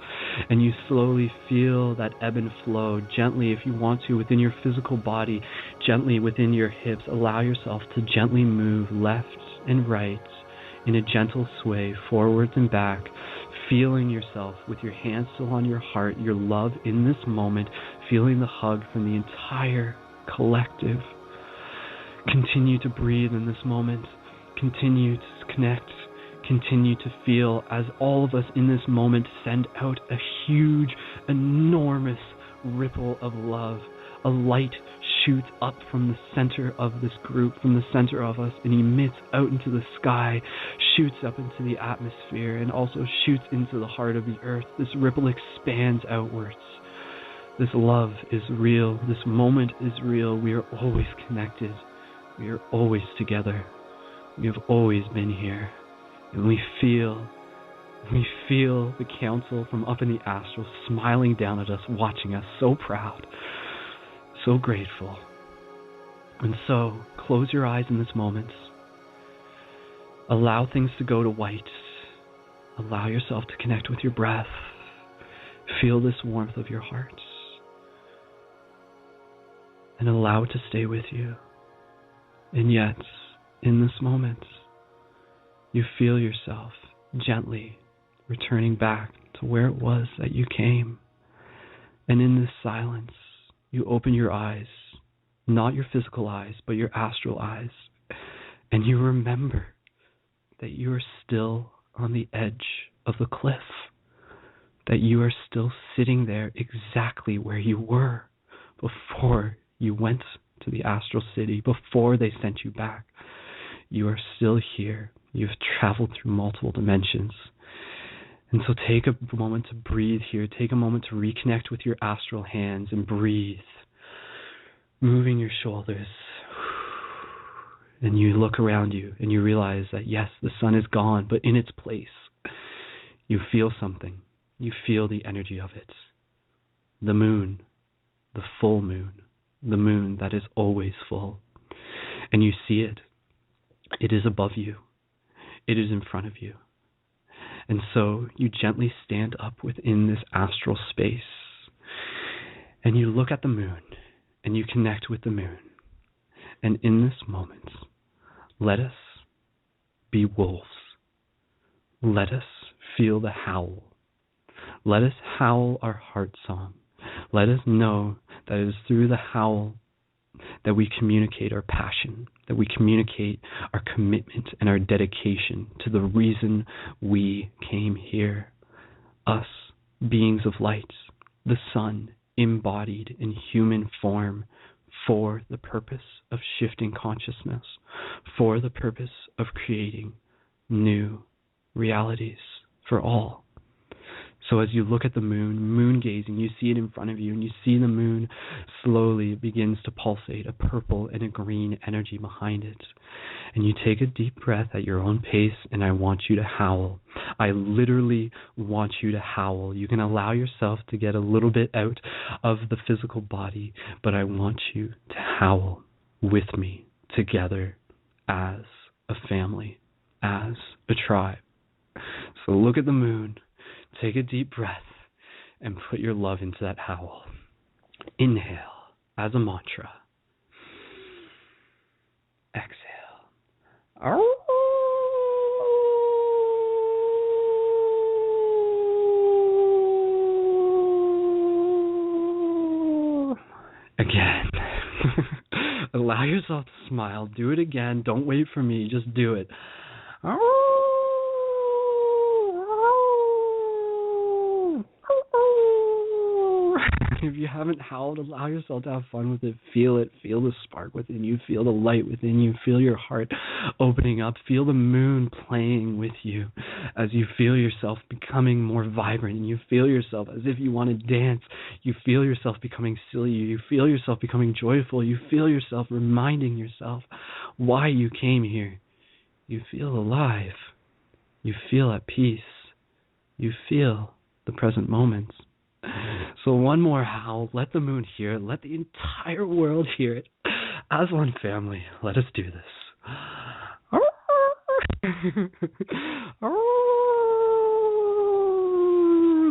And you slowly feel that ebb and flow gently, if you want to, within your physical body, gently within your hips. Allow yourself to gently move left and right in a gentle sway, forwards and back, feeling yourself with your hands still on your heart, your love in this moment, feeling the hug from the entire collective. Continue to breathe in this moment. Continue to connect. Continue to feel as all of us in this moment send out a huge, enormous ripple of love. A light shoots up from the center of this group, from the center of us, and emits out into the sky, shoots up into the atmosphere, and also shoots into the heart of the earth. This ripple expands outwards. This love is real. This moment is real. We are always connected. We are always together. We have always been here. And we feel the council from up in the astral smiling down at us, watching us, so proud, so grateful. And so, close your eyes in this moment. Allow things to go to white. Allow yourself to connect with your breath. Feel this warmth of your heart. And allow it to stay with you. And yet, in this moment, you feel yourself gently returning back to where it was that you came. And in this silence, you open your eyes, not your physical eyes, but your astral eyes, and you remember that you are still on the edge of the cliff, that you are still sitting there exactly where you were before you went to the astral city, before they sent you back. You are still here. You've traveled through multiple dimensions. And so take a moment to breathe here. Take a moment to reconnect with your astral hands and breathe. Moving your shoulders. And you look around you and you realize that yes, the sun is gone, but in its place, you feel something. You feel the energy of it. The moon, the full moon, the moon that is always full. And you see it. It is above you. It is in front of you. And so you gently stand up within this astral space and you look at the moon and you connect with the moon. And in this moment, let us be wolves. Let us feel the howl. Let us howl our heart song. Let us know that it is through the howl that we communicate our passion, that we communicate our commitment and our dedication to the reason we came here. Us, beings of light, the sun embodied in human form for the purpose of shifting consciousness, for the purpose of creating new realities for all. So as you look at the moon gazing, you see it in front of you, and you see the moon slowly begins to pulsate, a purple and a green energy behind it. And you take a deep breath at your own pace, and I want you to howl. I literally want you to howl. You can allow yourself to get a little bit out of the physical body, but I want you to howl with me together as a family, as a tribe. So look at the moon. Take a deep breath and put your love into that howl. Inhale as a mantra. Exhale. Again. Allow yourself to smile. Do it again. Don't wait for me. Just do it. If you haven't howled, allow yourself to have fun with it. Feel it. Feel the spark within you. Feel the light within you. Feel your heart opening up. Feel the moon playing with you as you feel yourself becoming more vibrant, and you feel yourself as if you want to dance. You feel yourself becoming silly. You feel yourself becoming joyful. You feel yourself reminding yourself why you came here. You feel alive. You feel at peace. You feel the present moments. So one more howl. Let the moon hear it. Let the entire world hear it. As one family, let us do this.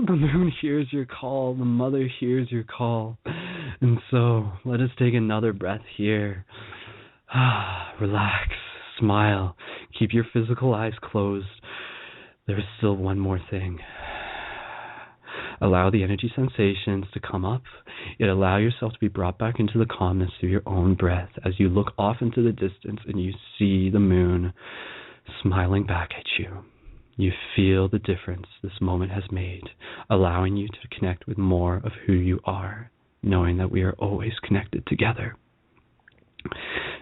The moon hears your call. The mother hears your call. And so let us take another breath here. Relax. Smile. Keep your physical eyes closed. There is still one more thing. Allow the energy sensations to come up. Yet allow yourself to be brought back into the calmness through your own breath as you look off into the distance and you see the moon smiling back at you. You feel the difference this moment has made, allowing you to connect with more of who you are, knowing that we are always connected together.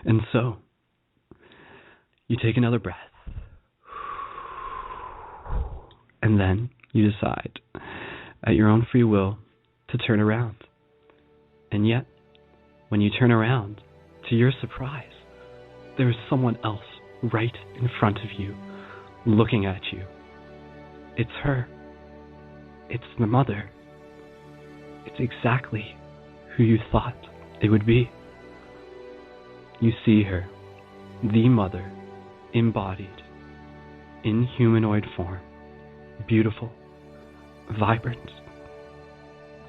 And so, you take another breath. And then you decide, at your own free will, to turn around. And yet, when you turn around, to your surprise, there is someone else right in front of you, looking at you. It's her. It's the mother. It's exactly who you thought it would be. You see her, the mother, embodied, in humanoid form, beautiful, vibrant.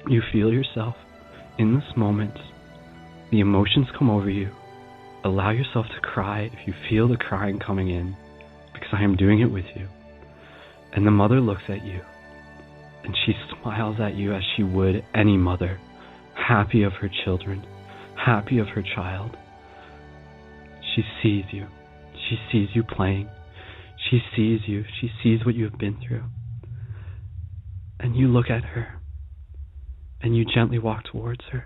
You feel yourself in this moment. The emotions come over you. Allow yourself to cry if you feel the crying coming in, because I am doing it with you. And the mother looks at you, and she smiles at you as she would any mother, happy of her children, happy of her child. She sees you. She sees you playing. She sees you. She sees what you have been through. And you look at her, and you gently walk towards her,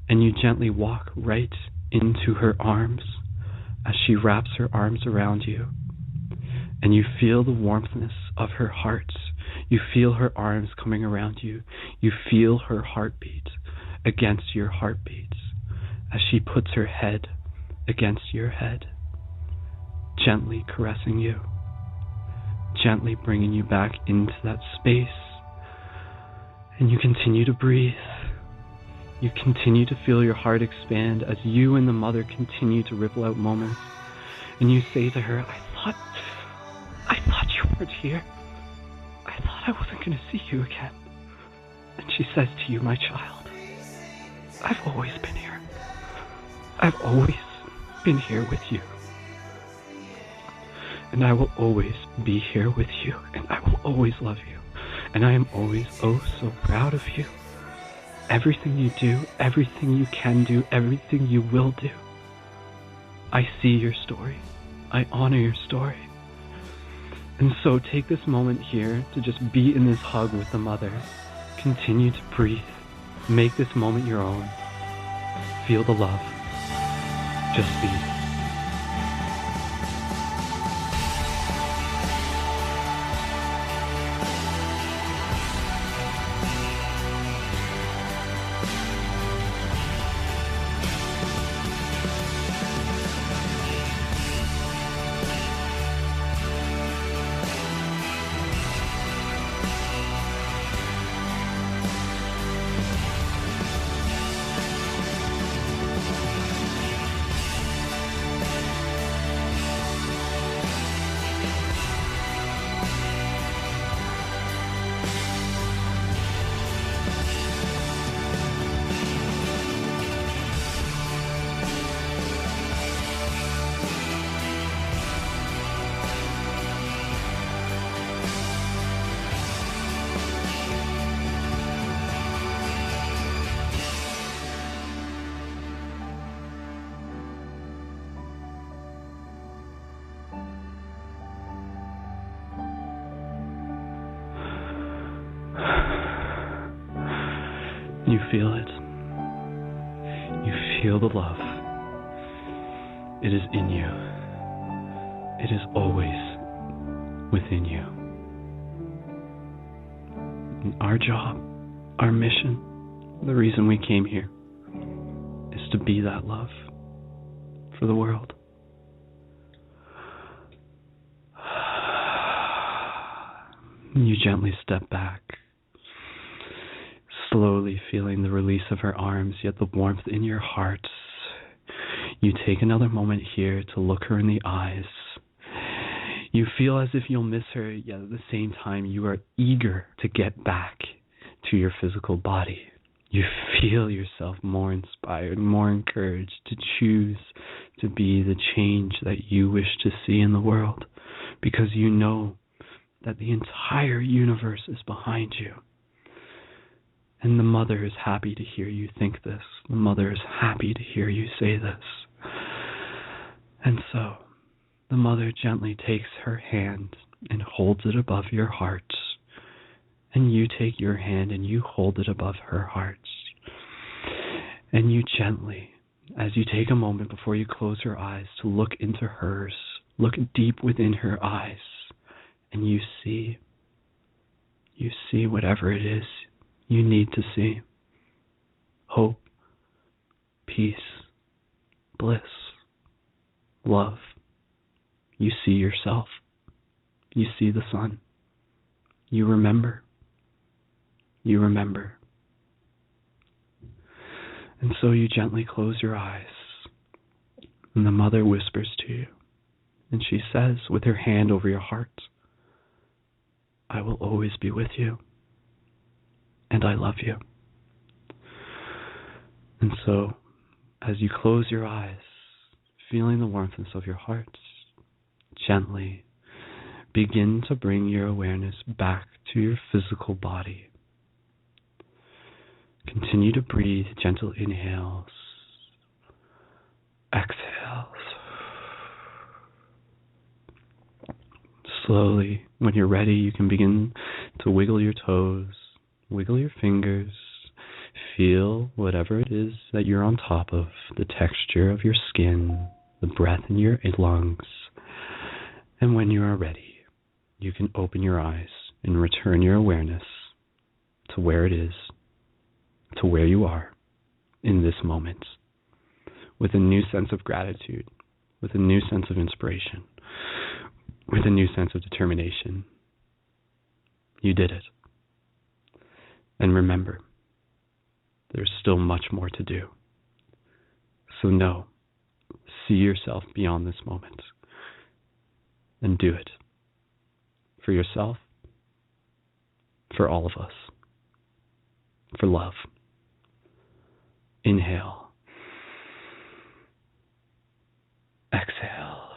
and you gently walk right into her arms as she wraps her arms around you, and you feel the warmthness of her heart. You feel her arms coming around you. You feel her heartbeat against your heartbeats as she puts her head against your head, gently caressing you, gently bringing you back into that space. And you continue to breathe. You continue to feel your heart expand as you and the mother continue to ripple out moments. And you say to her, I thought you weren't here. I thought I wasn't going to see you again. And she says to you, my child, I've always been here. I've always been here with you. And I will always be here with you. And I will always love you. And I am always oh so proud of you. Everything you do, everything you can do, everything you will do. I see your story. I honor your story. And so take this moment here to just be in this hug with the mother. Continue to breathe. Make this moment your own. Feel the love. Just be. You feel it. You feel the love. It is in you. It is always within you. And our job, our mission, the reason we came here is to be that love for the world. You gently step back, slowly feeling the release of her arms, yet the warmth in your heart. You take another moment here to look her in the eyes. You feel as if you'll miss her, yet at the same time you are eager to get back to your physical body. You feel yourself more inspired, more encouraged to choose to be the change that you wish to see in the world, because you know that the entire universe is behind you. And the mother is happy to hear you think this. The mother is happy to hear you say this. And so, the mother gently takes her hand and holds it above your heart. And you take your hand and you hold it above her heart. And you gently, as you take a moment before you close your eyes to look into hers, look deep within her eyes, and you see whatever it is you need to see. Hope, peace, bliss, love. You see yourself. You see the sun. You remember. You remember. And so you gently close your eyes, and the mother whispers to you, and she says with her hand over your heart, I will always be with you, and I love you. And so, as you close your eyes, feeling the warmth of your heart, gently begin to bring your awareness back to your physical body. Continue to breathe gentle inhales, exhales. Slowly, when you're ready, you can begin to wiggle your toes, wiggle your fingers, feel whatever it is that you're on top of, the texture of your skin, the breath in your lungs. And when you are ready, you can open your eyes and return your awareness to where it is, to where you are in this moment, with a new sense of gratitude, with a new sense of inspiration, with a new sense of determination. You did it. And remember, there's still much more to do. So know, see yourself beyond this moment, and do it. For yourself, for all of us, for love. Inhale. Exhale.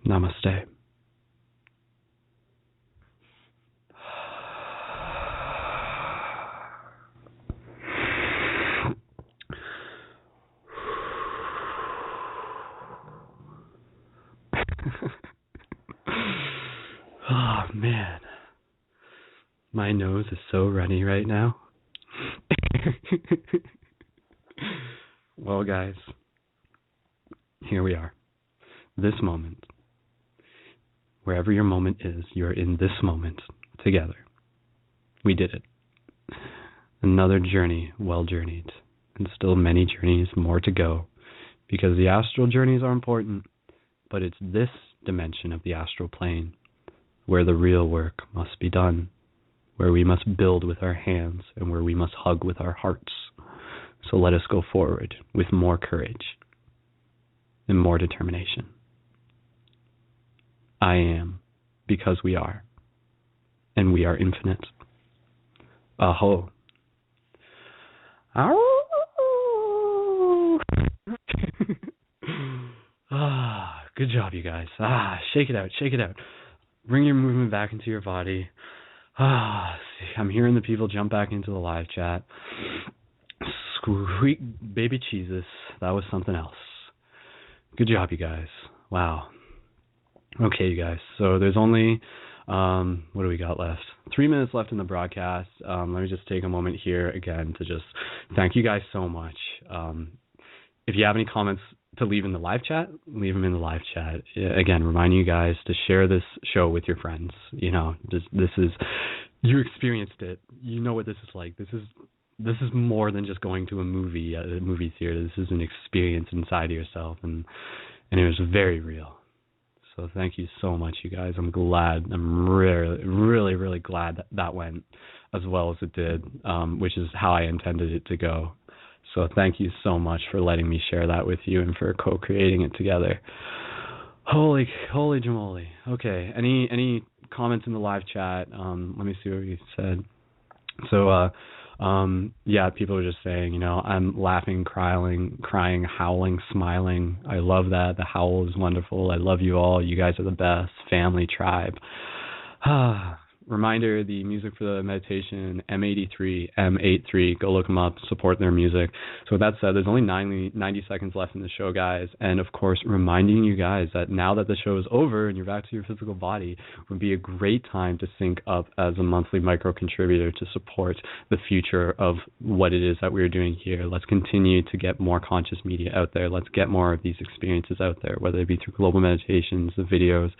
Namaste. Oh, man. My nose is so runny right now. Well, guys, here we are. This moment. Wherever your moment is, you're in this moment together. We did it. Another journey well journeyed, and still many journeys more to go, because the astral journeys are important, but it's this dimension of the astral plane where the real work must be done, where we must build with our hands and where we must hug with our hearts. So let us go forward with more courage and more determination. I am because we are, and we are infinite. Aho. Good job, you guys. Shake it out, shake it out. Bring your movement back into your body. See, I'm hearing the people jump back into the live chat. Sweet baby Jesus, that was something else. Good job, you guys. Wow. Okay, you guys. So there's only What do we got left? 3 minutes left in the broadcast. Let me just take a moment here again to just thank you guys so much. If you have any comments to leave in the live chat, leave them in the live chat. Again, reminding you guys to share this show with your friends. You know, this is, you experienced it. You know what this is like. This is more than just going to a movie theater. This is an experience inside of yourself, and it was very real. So thank you so much, you guys. I'm glad. I'm really, really, really glad that went as well as it did, which is how I intended it to go. So thank you so much for letting me share that with you and for co-creating it together. Holy jamoli. Okay. Any comments in the live chat? Let me see what you said. So, yeah, people are just saying, you know, I'm laughing, crying, howling, smiling. I love that. The howl is wonderful. I love you all. You guys are the best. Family, tribe. Reminder, the music for the meditation, M83, go look them up, support their music. So with that said, there's only 90 seconds left in the show, guys. And of course, reminding you guys that now that the show is over and you're back to your physical body, would be a great time to sync up as a monthly micro contributor to support the future of what it is that we're doing here. Let's continue to get more conscious media out there. Let's get more of these experiences out there, whether it be through global meditations, the videos.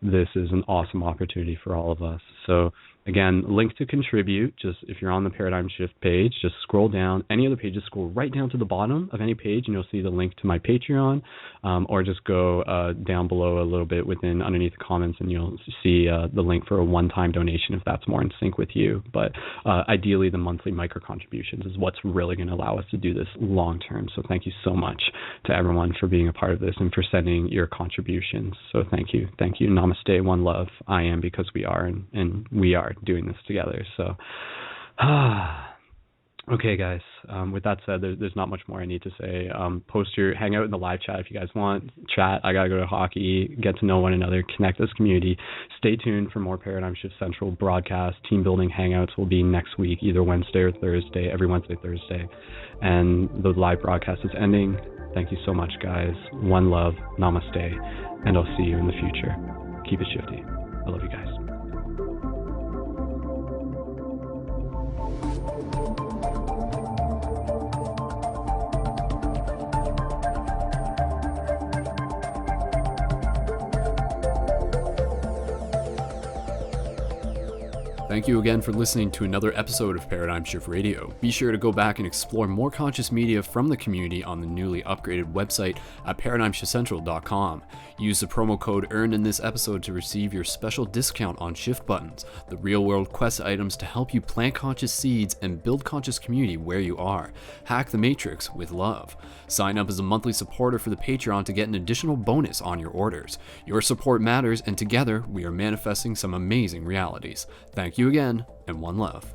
This is an awesome opportunity for all of us. So again, link to contribute. Just if you're on the Paradigm Shift page, just scroll down. Any of the pages, scroll right down to the bottom of any page, and you'll see the link to my Patreon. Or just go down below a little bit underneath the comments, and you'll see the link for a one-time donation if that's more in sync with you. But ideally, the monthly micro contributions is what's really going to allow us to do this long term. So thank you so much to everyone for being a part of this and for sending your contributions. So thank you. Namaste, one love. I am because we are, and we are doing this together. So, okay, guys. With that said, there's not much more I need to say. Hang out in the live chat if you guys want. Chat. I gotta go to hockey. Get to know one another. Connect as community. Stay tuned for more Paradigm Shift Central broadcasts. Team building hangouts will be next week, either Wednesday or Thursday. Every Wednesday, Thursday, and the live broadcast is ending. Thank you so much, guys. One love. Namaste, and I'll see you in the future. Keep it shifty. I love you guys. Thank you again for listening to another episode of Paradigm Shift Radio. Be sure to go back and explore more conscious media from the community on the newly upgraded website at paradigmshiftcentral.com. Use the promo code earned in this episode to receive your special discount on Shift Buttons, the real-world quest items to help you plant conscious seeds and build conscious community where you are. Hack the Matrix with love. Sign up as a monthly supporter for the Patreon to get an additional bonus on your orders. Your support matters, and together we are manifesting some amazing realities. Thank you again, and one love.